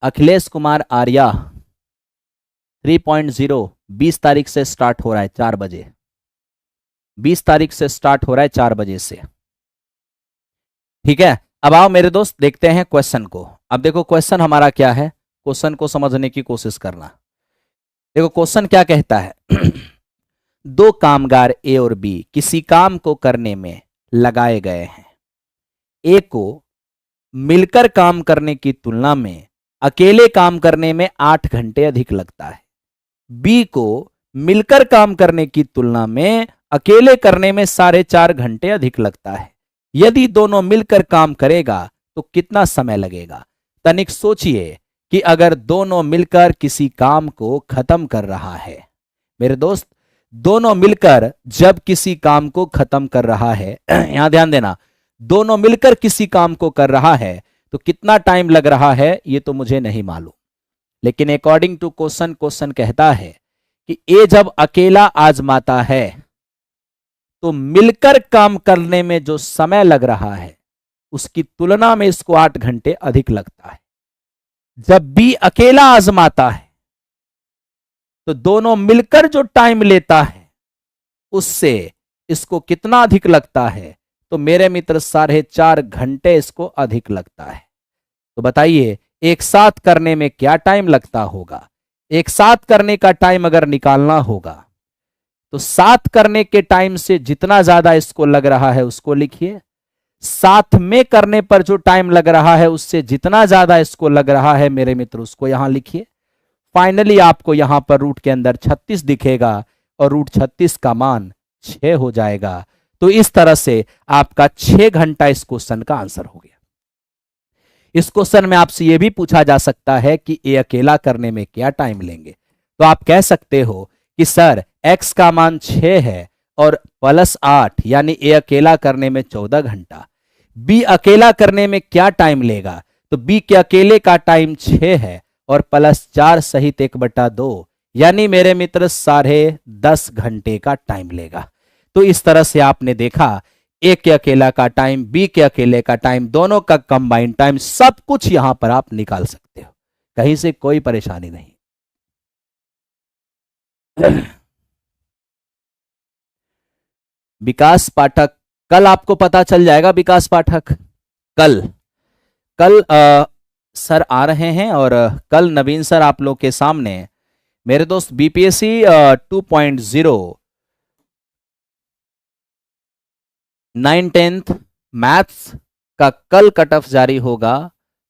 अखिलेश कुमार आर्या 3.0 20 तारीख से स्टार्ट हो रहा है 4 बजे, 20 तारीख से स्टार्ट हो रहा है 4 बजे से, ठीक है। अब आओ मेरे दोस्त देखते हैं क्वेश्चन को। अब देखो क्वेश्चन हमारा क्या है, क्वेश्चन को समझने की कोशिश करना। देखो क्वेश्चन क्या कहता है दो कामगार ए और बी किसी काम को करने में लगाए गए हैं। ए को मिलकर काम करने की तुलना में अकेले काम करने में 8 घंटे अधिक लगता है। बी को मिलकर काम करने की तुलना में अकेले करने में 4.5 घंटे अधिक लगता है। यदि दोनों मिलकर काम करेगा तो कितना समय लगेगा। तनिक सोचिए कि अगर दोनों मिलकर किसी काम को खत्म कर रहा है, मेरे दोस्त दोनों मिलकर जब किसी काम को खत्म कर रहा है यहां ध्यान देना, दोनों मिलकर किसी काम को कर रहा है तो कितना टाइम लग रहा है ये तो मुझे नहीं मालूम, लेकिन अकॉर्डिंग टू क्वेश्चन कहता है कि ए जब अकेला आजमाता है तो मिलकर काम करने में जो समय लग रहा है उसकी तुलना में इसको 8 घंटे अधिक लगता है। जब बी अकेला आजमाता है तो दोनों मिलकर जो टाइम लेता है उससे इसको कितना अधिक लगता है, तो मेरे मित्र 4.5 घंटे इसको अधिक लगता है। तो बताइए एक साथ करने में क्या टाइम लगता होगा। एक साथ करने का टाइम अगर निकालना होगा तो साथ करने के टाइम से जितना ज्यादा इसको लग रहा है उसको लिखिए, साथ में करने पर जो टाइम लग रहा है उससे जितना ज्यादा इसको लग रहा है मेरे मित्र उसको यहां लिखिए। फाइनली आपको यहां पर रूट के अंदर 36 दिखेगा और रूट 36 का मान 6 हो जाएगा। तो इस तरह से आपका 6 घंटा इस क्वेश्चन का आंसर हो गया। इस क्वेश्चन में आपसे यह भी पूछा जा सकता है कि ए अकेला करने में क्या टाइम लेंगे। तो आप कह सकते हो कि सर x का मान 6 है और +8 यानी ए अकेला करने में 14 घंटा। बी अकेला करने में क्या टाइम लेगा, तो बी के अकेले का टाइम 6 है और +4 सहित 1/2 यानी मेरे मित्र 10.5 घंटे का टाइम लेगा। तो इस तरह से आपने देखा ए के अकेला का टाइम, बी के अकेले का टाइम, दोनों का कंबाइंड टाइम, सब कुछ यहां पर आप निकाल सकते हो, कहीं से कोई परेशानी नहीं। विकास पाठक, कल आपको पता चल जाएगा। विकास पाठक कल सर आ रहे हैं और कल नवीन सर आप लोग के सामने मेरे दोस्त बीपीएससी 2.0 9-10 मैथ्स का कल कट ऑफ जारी होगा,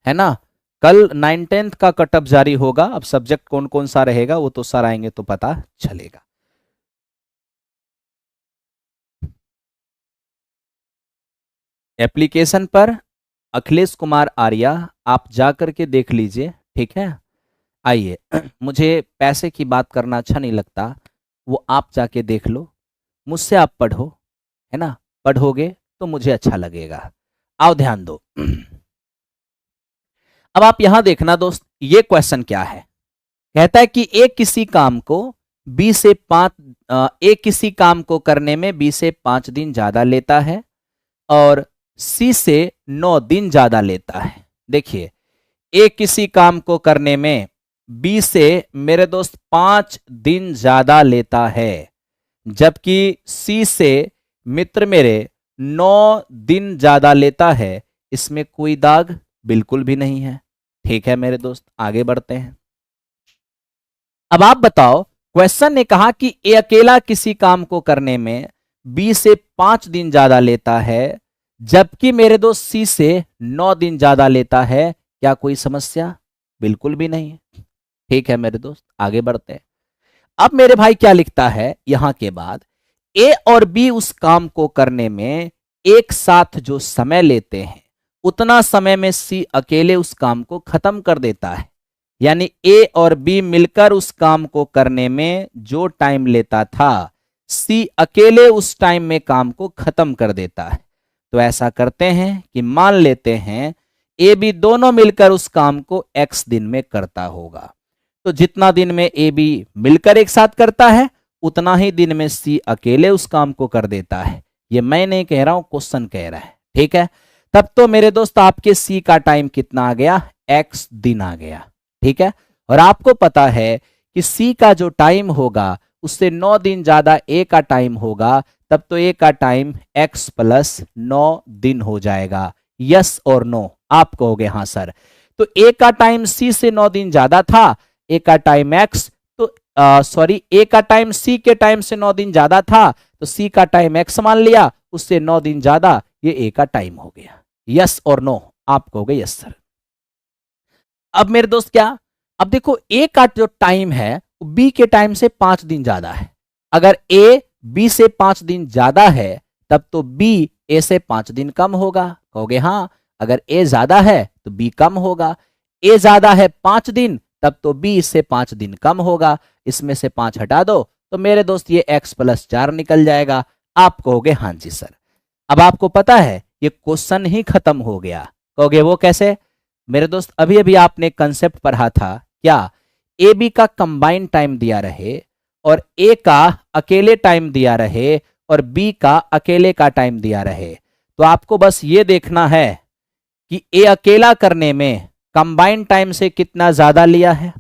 है ना। कल 9-10 का कट ऑफ जारी होगा। अब सब्जेक्ट कौन कौन सा रहेगा वो तो सर आएंगे तो पता चलेगा। एप्लीकेशन पर अखिलेश कुमार आर्या आप जाकर के देख लीजिए, ठीक है। आइए, मुझे पैसे की बात करना अच्छा नहीं लगता, वो आप जाके देख लो, मुझसे आप पढ़ो, है ना। पढ़ोगे तो मुझे अच्छा लगेगा। आओ ध्यान दो। अब आप यहां देखना दोस्त, ये क्वेश्चन क्या है। कहता है कि ए किसी काम को करने में बी से 5 दिन ज्यादा लेता है और सी से 9 दिन ज्यादा लेता है। देखिए, ए किसी काम को करने में बी से मेरे दोस्त 5 दिन ज्यादा लेता है, जबकि सी से मित्र मेरे 9 दिन ज्यादा लेता है। इसमें कोई दाग बिल्कुल भी नहीं है, ठीक है मेरे दोस्त। आगे बढ़ते हैं। अब आप बताओ, क्वेश्चन ने कहा कि ए अकेला किसी काम को करने में बी से 5 दिन ज्यादा लेता है, जबकि मेरे दोस्त सी से 9 दिन ज्यादा लेता है। क्या कोई समस्या? बिल्कुल भी नहीं है, ठीक है मेरे दोस्त। आगे बढ़ते हैं। अब मेरे भाई क्या लिखता है यहां के बाद, ए और बी उस काम को करने में एक साथ जो समय लेते हैं उतना समय में सी अकेले उस काम को खत्म कर देता है। यानी ए और बी मिलकर उस काम को करने में जो टाइम लेता था, सी अकेले उस टाइम में काम को खत्म कर देता है। तो ऐसा करते हैं कि मान लेते हैं ए बी दोनों मिलकर उस काम को x दिन में करता होगा। तो जितना दिन में ए बी मिलकर एक साथ करता है उतना ही दिन में सी अकेले उस काम को कर देता है। ये मैं नहीं कह रहा हूं, क्वेश्चन कह रहा है, ठीक है। तब तो मेरे दोस्त आपके सी का टाइम कितना आ गया? x दिन आ गया, ठीक है। और आपको पता है कि सी का जो टाइम होगा उससे 9 दिन ज्यादा ए का टाइम होगा, तब तो ए का टाइम x + 9 दिन हो जाएगा। यस और नो? आप कहोगे हाँ सर। तो ए का टाइम सी से 9 दिन ज्यादा था, ए का टाइम x, तो सॉरी ए का टाइम सी के टाइम से 9 दिन ज्यादा था, तो सी का टाइम x मान लिया, उससे 9 दिन ज्यादा, ये ए का टाइम हो गया। यस और नो? आप कहोगे यस सर। अब मेरे दोस्त क्या, अब देखो ए का जो टाइम है बी के टाइम से 5 दिन ज्यादा है। अगर ए बी से 5 दिन ज्यादा है तब तो बी ए से 5 दिन कम होगा। कहोगे हाँ। अगर ए ज्यादा है तो बी कम होगा। ए ज्यादा है 5 दिन तब तो बी इससे 5 दिन कम होगा। इसमें से 5 हटा दो तो मेरे दोस्त ये x + 4 निकल जाएगा। आप कहोगे हाँ जी सर। अब आपको पता है ये क्वेश्चन ही खत्म हो गया। कहोगे वो कैसे? मेरे दोस्त अभी अभी आपने कंसेप्ट पढ़ा था क्या, ए बी का कंबाइंड टाइम दिया रहे और ए का अकेले टाइम दिया रहे और बी का अकेले का टाइम दिया रहे, तो आपको बस ये देखना है कि ए अकेला करने में कंबाइंड टाइम से कितना ज्यादा लिया है,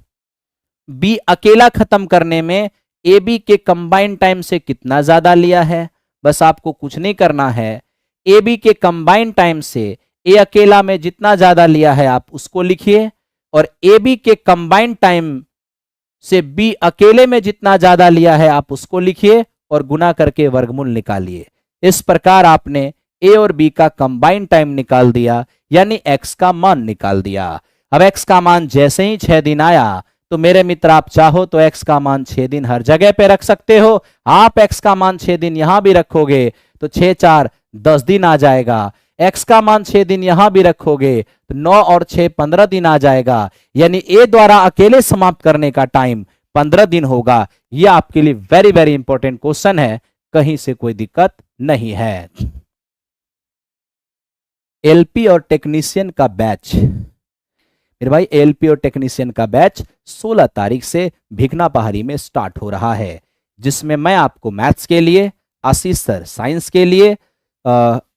बी अकेला खत्म करने में ए बी के कंबाइंड टाइम से कितना ज्यादा लिया है। बस आपको कुछ नहीं करना है, ए बी के कंबाइंड टाइम से ए अकेला में जितना ज्यादा लिया है आप उसको लिखिए और ए बी के कंबाइंड टाइम से बी अकेले में जितना ज्यादा लिया है आप उसको लिखिए और गुना करके वर्गमूल निकालिए। इस प्रकार आपने ए और बी का कंबाइंड टाइम निकाल दिया, यानी x का मान निकाल दिया। अब x का मान जैसे ही 6 दिन आया तो मेरे मित्र आप चाहो तो x का मान 6 दिन हर जगह पे रख सकते हो। आप x का मान 6 दिन यहां भी रखोगे तो 6 × 4 = 10 दिन आ जाएगा। x का मान 6 दिन यहां भी रखोगे तो 9 और 6 15 दिन आ जाएगा, यानी a द्वारा अकेले समाप्त करने का टाइम 15 दिन होगा। यह आपके लिए वेरी वेरी इंपॉर्टेंट क्वेश्चन है, कहीं से कोई दिक्कत नहीं है। एलपी और टेक्नीशियन का बैच, मेरे भाई एलपी और टेक्नीशियन का बैच 16 तारीख से भिकना पहाड़ी में स्टार्ट हो रहा है, जिसमें मैं आपको मैथ्स के लिए, आशीष सर साइंस के लिए,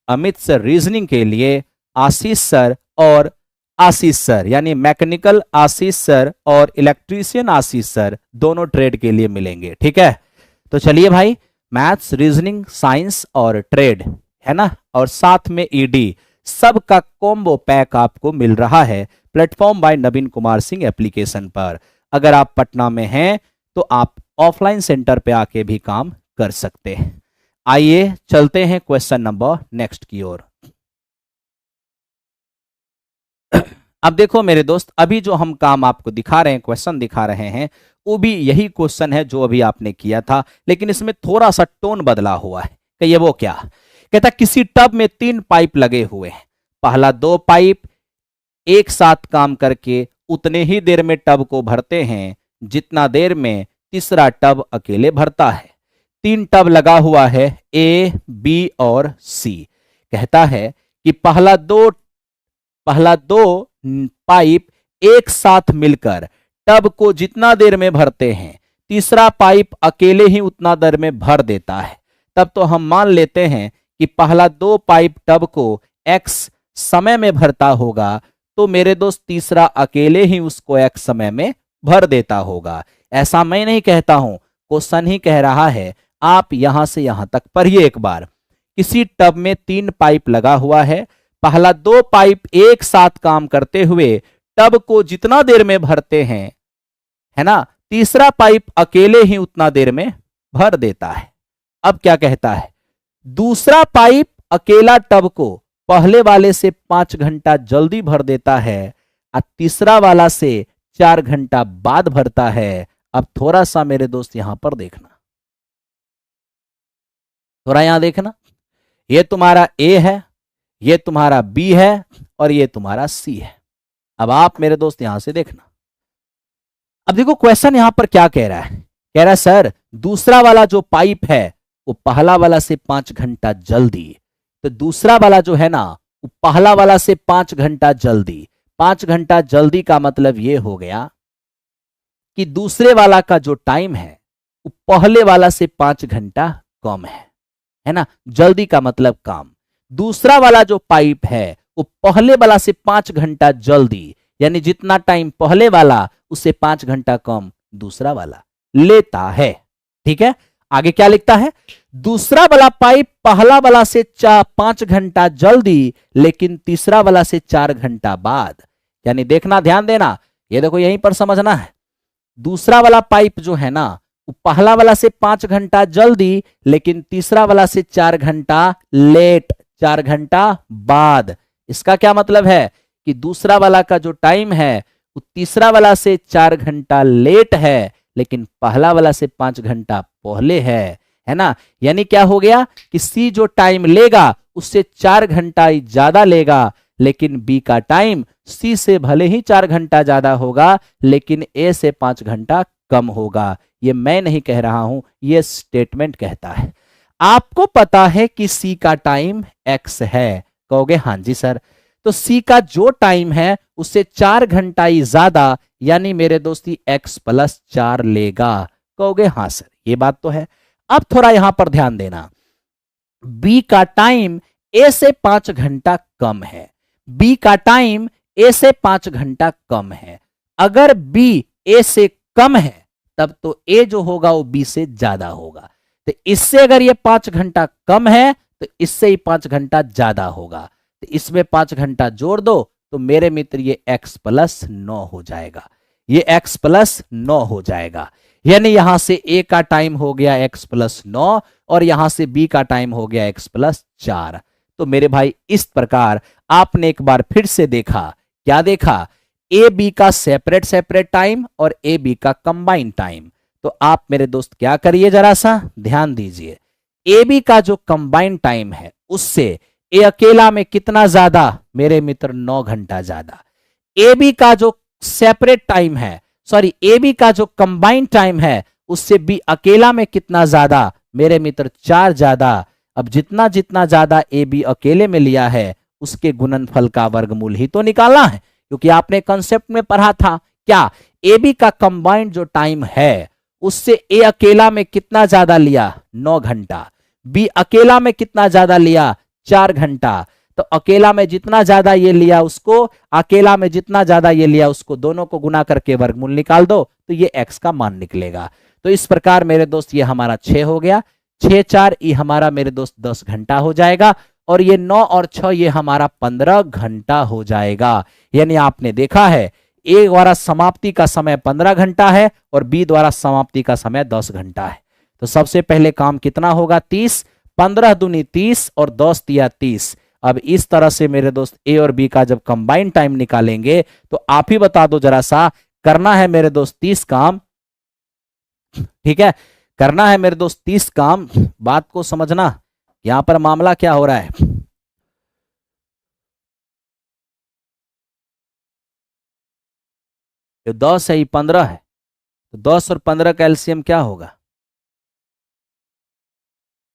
अमित सर रीजनिंग के लिए, आशीष सर और आशीष सर यानी मैकेनिकल आशीष सर और इलेक्ट्रीशियन आशीष सर दोनों ट्रेड के लिए मिलेंगे। ठीक है, तो चलिए भाई, मैथ्स, रीजनिंग, साइंस और ट्रेड है ना, और साथ में ईडी, सबका कॉम्बो पैक आपको मिल रहा है platform by Naveen Kumar Singh application पर। अगर आप पटना में हैं तो आप ऑफलाइन सेंटर पे आके भी काम कर सकते हैं। आइए चलते हैं क्वेश्चन नंबर नेक्स्ट की ओर। अब देखो मेरे दोस्त, अभी जो हम काम आपको दिखा रहे हैं, क्वेश्चन दिखा रहे हैं, वो भी यही क्वेश्चन है जो अभी आपने किया था, लेकिन इसमें थोड़ा सा टोन बदला हुआ है। कहिए वो क्या? कहता किसी टब में 3 पाइप लगे हुए हैं, पहला 2 पाइप एक साथ काम करके उतने ही देर में टब को भरते हैं जितना देर में तीसरा टब अकेले भरता है। 3 टब लगा हुआ है, ए, बी और सी। कहता है कि पहला दो पाइप एक साथ मिलकर टब को जितना देर में भरते हैं, तीसरा पाइप अकेले ही उतना देर में भर देता है। तब तो हम मान लेते हैं कि पहला 2 पाइप टब को x समय में भरता होगा, तो मेरे दोस्त तीसरा अकेले ही उसको x समय में भर देता होगा। ऐसा मैं नहीं कहता हूं, क्वेश्चन ही कह रहा है। आप यहां से यहां तक पढ़िए एक बार। किसी टब में 3 पाइप लगा हुआ है, पहला 2 पाइप एक साथ काम करते हुए टब को जितना देर में भरते हैं, है ना, तीसरा पाइप अकेले ही उतना देर में भर देता है। अब क्या कहता है? दूसरा पाइप अकेला टब को पहले वाले से 5 घंटा जल्दी भर देता है और तीसरा वाला से 4 घंटा बाद भरता है। अब थोड़ा सा मेरे दोस्त यहां पर देखना, थोड़ा यहां देखना। ये तुम्हारा ए है, ये तुम्हारा बी है और ये तुम्हारा सी है। अब आप मेरे दोस्त यहां से देखना। अब देखो क्वेश्चन यहां पर क्या कह रहा है। कह रहा है सर दूसरा वाला जो पाइप है वो पहला वाला से 5 घंटा जल्दी, तो दूसरा वाला जो है ना वो पहला वाला से 5 घंटा जल्दी। 5 घंटा जल्दी का मतलब ये हो गया कि दूसरे वाला का जो टाइम है वो पहले वाला से 5 घंटा कम है ना। जल्दी का मतलब काम। दूसरा वाला जो पाइप है वो पहले वाला से 5 घंटा जल्दी, यानी जितना टाइम पहले वाला उससे 5 घंटा कम दूसरा वाला लेता है। ठीक है, आगे क्या लिखता है? दूसरा वाला पाइप पहला वाला से 5 घंटा जल्दी, लेकिन तीसरा वाला से 4 घंटा बाद। यानी देखना, ध्यान देना, ये देखो यहीं पर समझना है। दूसरा वाला पाइप जो है ना वो पहला वाला से 5 घंटा जल्दी, लेकिन तीसरा वाला से 4 घंटा लेट, 4 घंटा बाद। इसका क्या मतलब है कि दूसरा वाला का जो टाइम है वो तीसरा वाला से 4 घंटा लेट है, लेकिन पहला वाला से 5 घंटा पहले है ना। यानी क्या हो गया कि सी जो टाइम लेगा उससे 4 घंटा ज्यादा लेगा, लेकिन बी का टाइम सी से भले ही 4 घंटा ज्यादा होगा, लेकिन ए से 5 घंटा कम होगा। ये मैं नहीं कह रहा हूं, ये स्टेटमेंट कहता है। आपको पता है कि सी का टाइम एक्स है, कहोगे हाँ जी सर, तो सी का जो टाइम है उससे 4 घंटा ही ज्यादा, यानी मेरे दोस्ती x + 4 लेगा। कहोगे हाँ सर, ये बात तो है। अब थोड़ा यहां पर ध्यान देना, बी का टाइम ए से 5 घंटा कम है। बी का टाइम ए से 5 घंटा कम है। अगर बी ए से कम है तब तो ए जो होगा वो बी से ज्यादा होगा। तो इससे अगर ये 5 घंटा कम है तो इससे ही 5 घंटा ज्यादा होगा, तो इसमें 5 घंटा जोड़ दो तो मेरे मित्र ये x + 9 हो जाएगा। ये x + 9 हो जाएगा। यानी यहां से a का टाइम हो गया x + 9 और यहां से b का टाइम हो गया x + 4। तो मेरे भाई इस प्रकार आपने एक बार फिर से देखा, क्या देखा? ए बी का सेपरेट टाइम और ए बी का कंबाइंड टाइम। तो आप मेरे दोस्त क्या करिए, जरा सा ध्यान दीजिए। ए बी का जो कंबाइंड टाइम है उससे ए अकेला में कितना ज्यादा मेरे मित्र, 9 घंटा ज्यादा। ए बी का जो सेपरेट टाइम है, सॉरी ए बी का जो कंबाइंड टाइम है उससे बी अकेला में कितना ज्यादा मेरे मित्र, 4 ज्यादा। अब जितना जितना ज्यादा ए बी अकेले में लिया है उसके गुणनफल का वर्गमूल ही तो निकालना है, क्योंकि आपने कंसेप्ट में पढ़ा था क्या, ए बी का कंबाइंड जो टाइम है उससे ए अकेला में कितना ज्यादा लिया, 9 घंटा, बी अकेला में कितना ज्यादा लिया, 4 घंटा। तो अकेला में जितना ज्यादा ये लिया उसको, अकेला में जितना ज्यादा ये लिया उसको, दोनों को गुना करके वर्गमूल निकाल दो तो ये x का मान निकलेगा। तो इस प्रकार मेरे दोस्त ये हमारा 6 हो गया, 6 4 ये हमारा मेरे दोस्त 10 घंटा हो जाएगा, और ये 9 और 6 ये हमारा 15 घंटा हो जाएगा। यानी आपने देखा है ए द्वारा समाप्ति का समय 15 घंटा है और बी द्वारा समाप्ति का समय 10 घंटा है। तो सबसे पहले काम कितना होगा, 30, 15 दूनी 30 और 10 तिया 30। अब इस तरह से मेरे दोस्त ए और बी का जब कंबाइंड टाइम निकालेंगे तो आप ही बता दो जरा सा, करना है मेरे दोस्त 30 काम, ठीक है, करना है मेरे दोस्त 30 काम। बात को समझना, यहां पर मामला क्या हो रहा है। तो 10 है, 15 है, तो 10 और 15 का एलसीएम क्या होगा,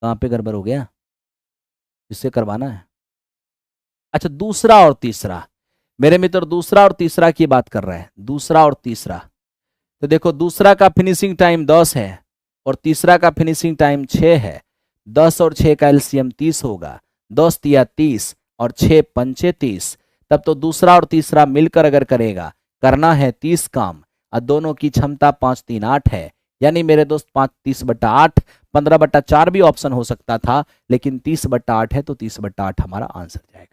कहां पे गड़बड़ हो गया, इससे करवाना है। अच्छा, दूसरा और तीसरा मेरे मित्र, दूसरा और तीसरा की बात कर रहे हैं, दूसरा और तीसरा। तो देखो दूसरा का फिनिशिंग टाइम 10 है और तीसरा का फिनिशिंग टाइम 6 है। 10 और 6 का एलसीएम 30 होगा, 10 तिया 30 और 6 पंचे 30। तब तो दूसरा और तीसरा मिलकर अगर करेगा, करना है 30 काम, और दोनों की क्षमता 5 3 8 है। यानी मेरे दोस्त 5 30/8, 15/4 भी ऑप्शन हो सकता था, लेकिन 30/8 है तो 30/8 हमारा आंसर जाएगा।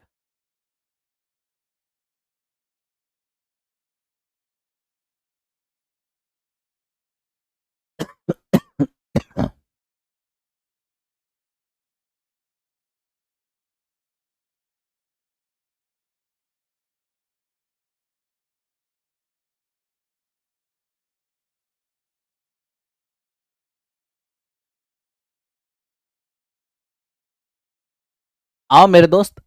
आओ मेरे दोस्त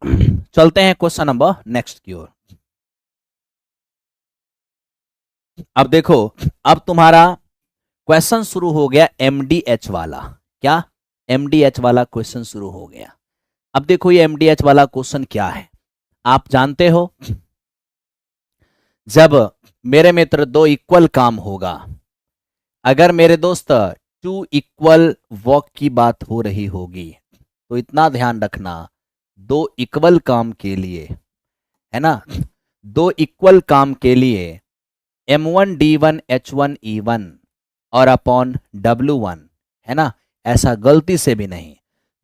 चलते हैं क्वेश्चन नंबर नेक्स्ट की ओर। अब देखो, अब तुम्हारा क्वेश्चन शुरू हो गया एमडीएच वाला। क्या, एमडीएच वाला क्वेश्चन शुरू हो गया। अब देखो ये एमडीएच वाला क्वेश्चन क्या है, आप जानते हो, जब मेरे मित्र 2 इक्वल काम होगा, अगर मेरे दोस्त 2 इक्वल वर्क की बात हो रही होगी, तो इतना ध्यान रखना, 2 इक्वल काम के लिए, है ना, 2 इक्वल काम के लिए M1 D1 H1 E1 और अपॉन W1, है ना, ऐसा गलती से भी नहीं।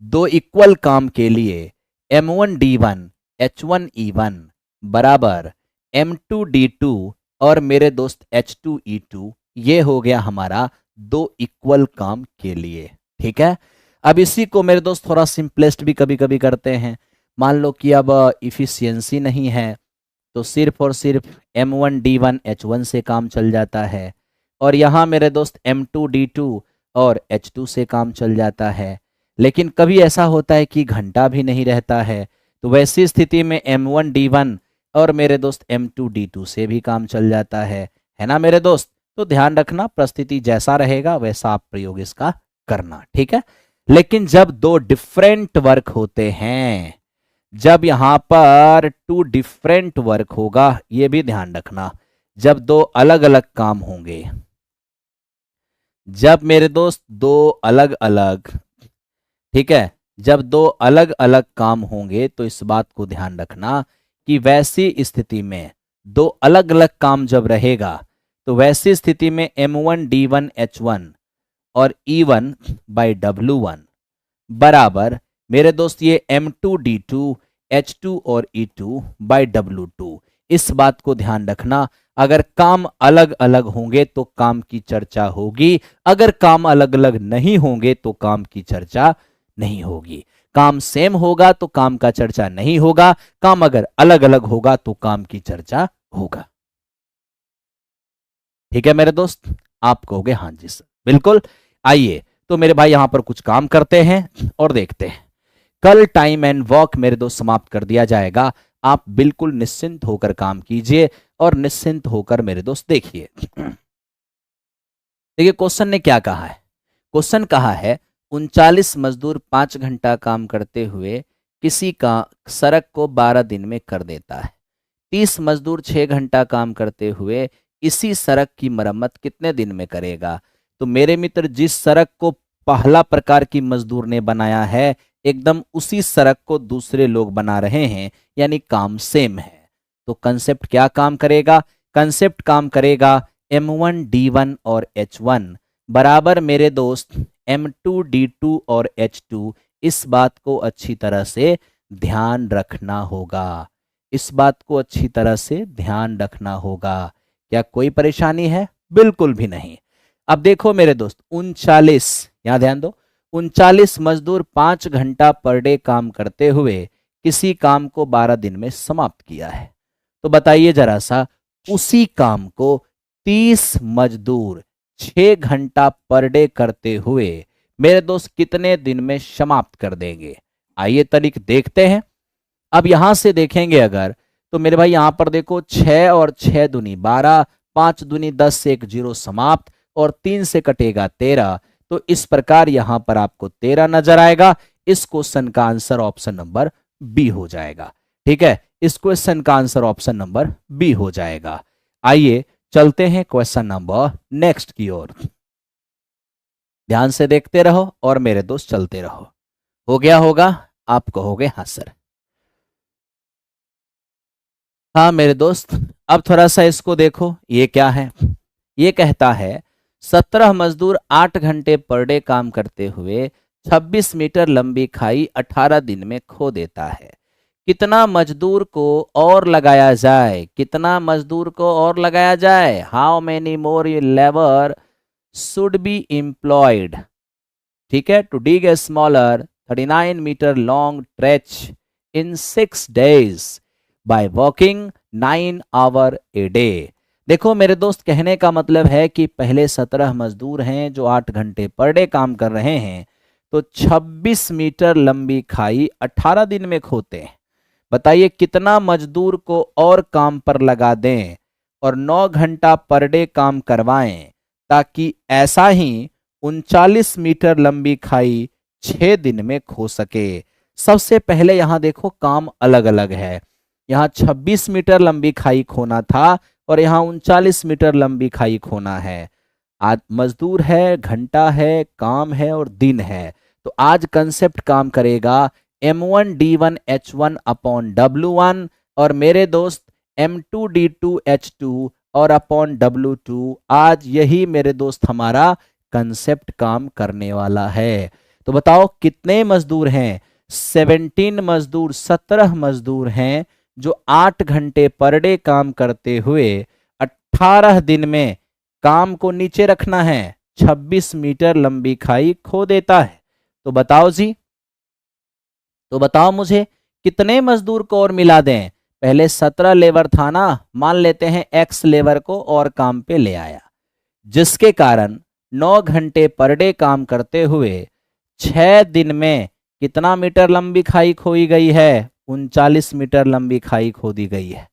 2 इक्वल काम के लिए M1 D1 H1 E1 बराबर M2 D2 और मेरे दोस्त H2 E2, ये हो गया हमारा 2 इक्वल काम के लिए। ठीक है, अब इसी को मेरे दोस्त थोड़ा सिंपलेस्ट भी कभी कभी करते हैं। मान लो कि अब इफिशियंसी नहीं है तो सिर्फ और सिर्फ M1 D1 H1 से काम चल जाता है, और यहाँ मेरे दोस्त M2 D2 और H2 से काम चल जाता है। लेकिन कभी ऐसा होता है कि घंटा भी नहीं रहता है, तो वैसी स्थिति में M1 D1 और मेरे दोस्त M2 D2 से भी काम चल जाता है ना मेरे दोस्त। तो ध्यान रखना, परिस्थिति जैसा रहेगा वैसा आप प्रयोग इसका करना, ठीक है। लेकिन जब 2 डिफरेंट वर्क होते हैं, जब यहां पर 2 डिफरेंट वर्क होगा, ये भी ध्यान रखना, जब 2 अलग अलग काम होंगे, जब मेरे दोस्त 2 अलग अलग, ठीक है, जब 2 अलग अलग काम होंगे तो इस बात को ध्यान रखना कि वैसी स्थिति में 2 अलग अलग काम जब रहेगा, तो वैसी स्थिति में M1 D1 H1 और E1 बाई W1 बराबर मेरे दोस्त ये M2 D2 H2 और E2 बाई W2। इस बात को ध्यान रखना, अगर काम अलग अलग होंगे तो काम की चर्चा होगी, अगर काम अलग अलग नहीं होंगे तो काम की चर्चा नहीं होगी। काम सेम होगा तो काम का चर्चा नहीं होगा, काम अगर अलग अलग होगा तो काम की चर्चा होगा। ठीक है मेरे दोस्त, आप कहोगे हाँ जी सर बिल्कुल। आइए तो मेरे भाई यहां पर कुछ काम करते हैं और देखते हैं। कल टाइम एंड वर्क मेरे दोस्त समाप्त कर दिया जाएगा। आप बिल्कुल निश्चिंत होकर काम कीजिए और निश्चिंत होकर मेरे दोस्त देखिए। देखिए क्वेश्चन ने क्या कहा है। क्वेश्चन कहा है 39 मजदूर 5 घंटा काम करते हुए किसी का सड़क को 12 दिन में कर देता है। 30 मजदूर 6 घंटा काम करते हुए इसी सड़क की मरम्मत कितने दिन में करेगा। तो मेरे मित्र, जिस सड़क को पहला प्रकार की मजदूर ने बनाया है, एकदम उसी सड़क को दूसरे लोग बना रहे हैं, यानी काम सेम है। तो कंसेप्ट क्या काम करेगा? कंसेप्ट काम करेगा M1 D1 और H1 बराबर मेरे दोस्त M2 D2 और H2। इस बात को अच्छी तरह से ध्यान रखना होगा। इस बात को अच्छी तरह से ध्यान रखना होगा। क्या कोई परेशानी है? बिल्कुल भी नहीं। अब देखो मेरे दोस्त, 39, यहां ध्यान दो, 39 मजदूर 5 घंटा पर डे काम करते हुए किसी काम को 12 दिन में समाप्त किया है। तो बताइए जरा सा, उसी काम को 30 मजदूर 6 घंटा पर डे करते हुए मेरे दोस्त कितने दिन में समाप्त कर देंगे? आइए तरीक देखते हैं। अब यहां से देखेंगे अगर, तो मेरे भाई यहां पर देखो 6 और 6 दूनी 12, 5 दूनी 10 से 1 0 समाप्त, और 3 से कटेगा 13। तो इस प्रकार यहां पर आपको 13 नजर आएगा। इस क्वेश्चन का आंसर ऑप्शन नंबर बी हो जाएगा। ठीक है, इस क्वेश्चन का आंसर ऑप्शन नंबर बी हो जाएगा। आइए चलते हैं क्वेश्चन नंबर नेक्स्ट की ओर। ध्यान से देखते रहो और मेरे दोस्त चलते रहो। हो गया होगा? आप कहोगे हाँ सर। हाँ मेरे दोस्त, अब थोड़ा सा इसको देखो, ये क्या है? ये कहता है 17 मजदूर 8 घंटे पर डे काम करते हुए 26 मीटर लंबी खाई 18 दिन में खो देता है। कितना मजदूर को और लगाया जाए? कितना मजदूर को और लगाया जाए? How many more labour should be employed? ठीक है, to dig a smaller 39 metre long trench in 6 days by walking 9 hour a day. देखो मेरे दोस्त, कहने का मतलब है कि पहले 17 मजदूर हैं जो 8 घंटे पर डे काम कर रहे हैं, तो 26 मीटर लंबी खाई 18 दिन में खोते हैं। बताइए कितना मजदूर को और काम पर लगा दें और 9 घंटा पर डे काम करवाएं, ताकि ऐसा ही 39 मीटर लंबी खाई 6 दिन में खो सके। सबसे पहले यहां देखो काम अलग अलग है। यहाँ 26 मीटर लंबी खाई खोना था और यहाँ 39 मीटर लंबी खाई खोना है। आज मजदूर है, घंटा है, काम है और दिन है। तो आज कंसेप्ट काम करेगा M1 D1 H1 upon W1 और मेरे दोस्त M2 D2 H2 और अपॉन W2। आज यही मेरे दोस्त हमारा कंसेप्ट काम करने वाला है। तो बताओ कितने मजदूर हैं? 17 मजदूर, 17 मजदूर हैं जो 8 घंटे पर डे काम करते हुए 18 दिन में काम को नीचे रखना है, 26 मीटर लंबी खाई खो देता है। तो बताओ जी, तो बताओ मुझे कितने मजदूर को और मिला दें? पहले 17 लेबर था ना, मान लेते हैं X लेबर को और काम पे ले आया, जिसके कारण 9 घंटे पर डे काम करते हुए 6 दिन में कितना मीटर लंबी खाई खोई गई है? 39 मीटर लंबी खाई खोदी गई है।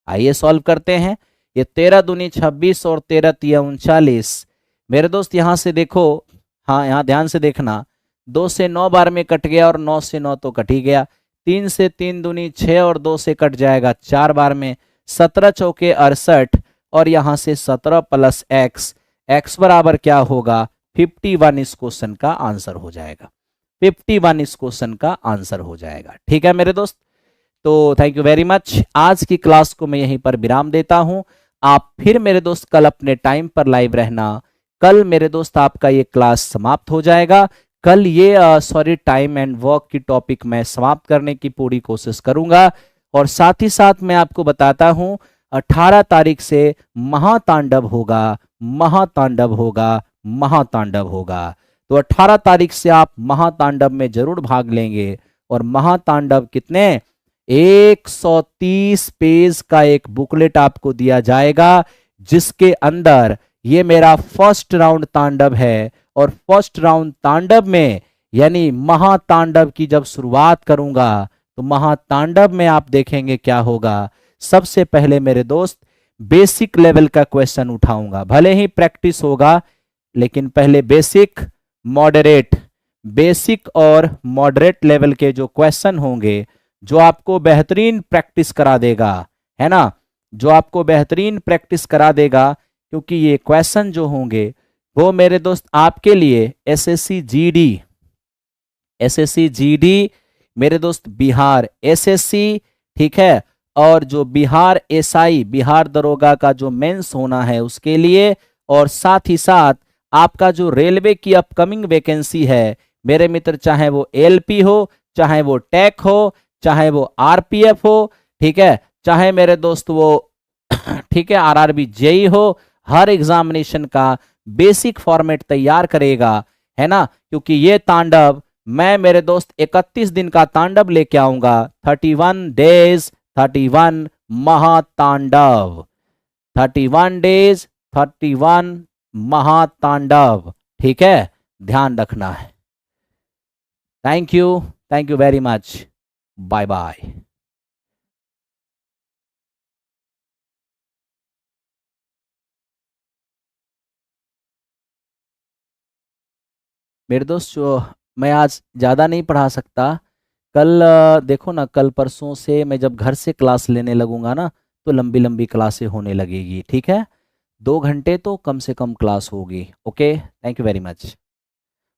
आइए सॉल्व करते हैं। ये 13 दूनी 26 और 13 तिया 39। मेरे दोस्त यहां से देखो, हाँ यहाँ ध्यान से देखना, 2 से 9 बार में कट गया और 9 से 9 तो कट ही गया। 3 से 3 दूनी 6 और 2 से कट जाएगा 4 बार में। 17 चौके 68 और यहां से 17 प्लस x, x बराबर क्या होगा? 51 इस क्वेश्चन का आंसर हो जाएगा। 51 इस क्वेश्चन का आंसर हो जाएगा। ठीक है मेरे दोस्त, तो थैंक यू वेरी मच। आज की क्लास को मैं यहीं पर विराम देता हूं। आप फिर मेरे दोस्त कल अपने टाइम पर लाइव रहना। कल मेरे दोस्त आपका ये क्लास समाप्त हो जाएगा। कल ये टाइम एंड वर्क की टॉपिक मैं समाप्त करने की पूरी कोशिश करूंगा। और साथ ही साथ मैं आपको बताता हूं 18 तारीख से महातांडव होगा, महातांडव होगा, महातांडव होगा। तो 18 तारीख से आप महातांडव में जरूर भाग लेंगे। और महातांडव कितने? 130 पेज का एक बुकलेट आपको दिया जाएगा, जिसके अंदर ये मेरा फर्स्ट राउंड तांडव है। और फर्स्ट राउंड तांडव में यानी महातांडव की जब शुरुआत करूंगा तो महातांडव में आप देखेंगे क्या होगा। सबसे पहले मेरे दोस्त बेसिक लेवल का क्वेश्चन उठाऊंगा, भले ही प्रैक्टिस होगा लेकिन पहले बेसिक मॉडरेट, बेसिक और मॉडरेट लेवल के जो क्वेश्चन होंगे, जो आपको बेहतरीन प्रैक्टिस करा देगा, है ना, जो आपको बेहतरीन प्रैक्टिस करा देगा। क्योंकि ये क्वेश्चन जो होंगे वो मेरे दोस्त आपके लिए एसएससी जीडी मेरे दोस्त बिहार एसएससी, ठीक है, और जो बिहार एसआई बिहार दरोगा का जो मेंस होना है उसके लिए, और साथ ही साथ आपका जो रेलवे की अपकमिंग वैकेंसी है मेरे मित्र, चाहे वो एलपी हो, चाहे वो टेक हो, चाहे वो आरपीएफ हो, ठीक है, चाहे मेरे दोस्त वो ठीक है आरआरबी जेई हो, हर एग्जामिनेशन का बेसिक फॉर्मेट तैयार करेगा, है ना। क्योंकि ये तांडव मैं मेरे दोस्त 31 दिन का तांडव लेके आऊंगा, 31 डेज 31 महातांडव, 31 डेज 31 महातांडव, ठीक है, ध्यान रखना है। Thank you very much, bye bye. मेरे दोस्त जो मैं आज ज़्यादा नहीं पढ़ा सकता, कल देखो ना, कल परसों से मैं जब घर से क्लास लेने लगूंगा ना तो लंबी लंबी क्लासें होने लगेगी, ठीक है, 2 घंटे तो कम से कम क्लास होगी। Okay, thank you very much.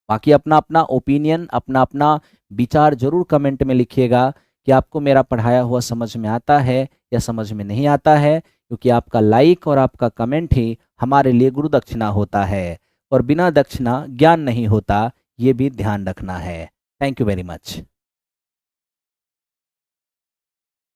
बाकी अपना अपना ओपिनियन, अपना अपना विचार जरूर कमेंट में लिखिएगा कि आपको मेरा पढ़ाया हुआ समझ में आता है या समझ में नहीं आता है, क्योंकि आपका लाइक और आपका कमेंट ही हमारे लिए गुरु दक्षिणा होता है, और बिना दक्षिणा ज्ञान नहीं होता, ये भी ध्यान रखना है। Thank you very much.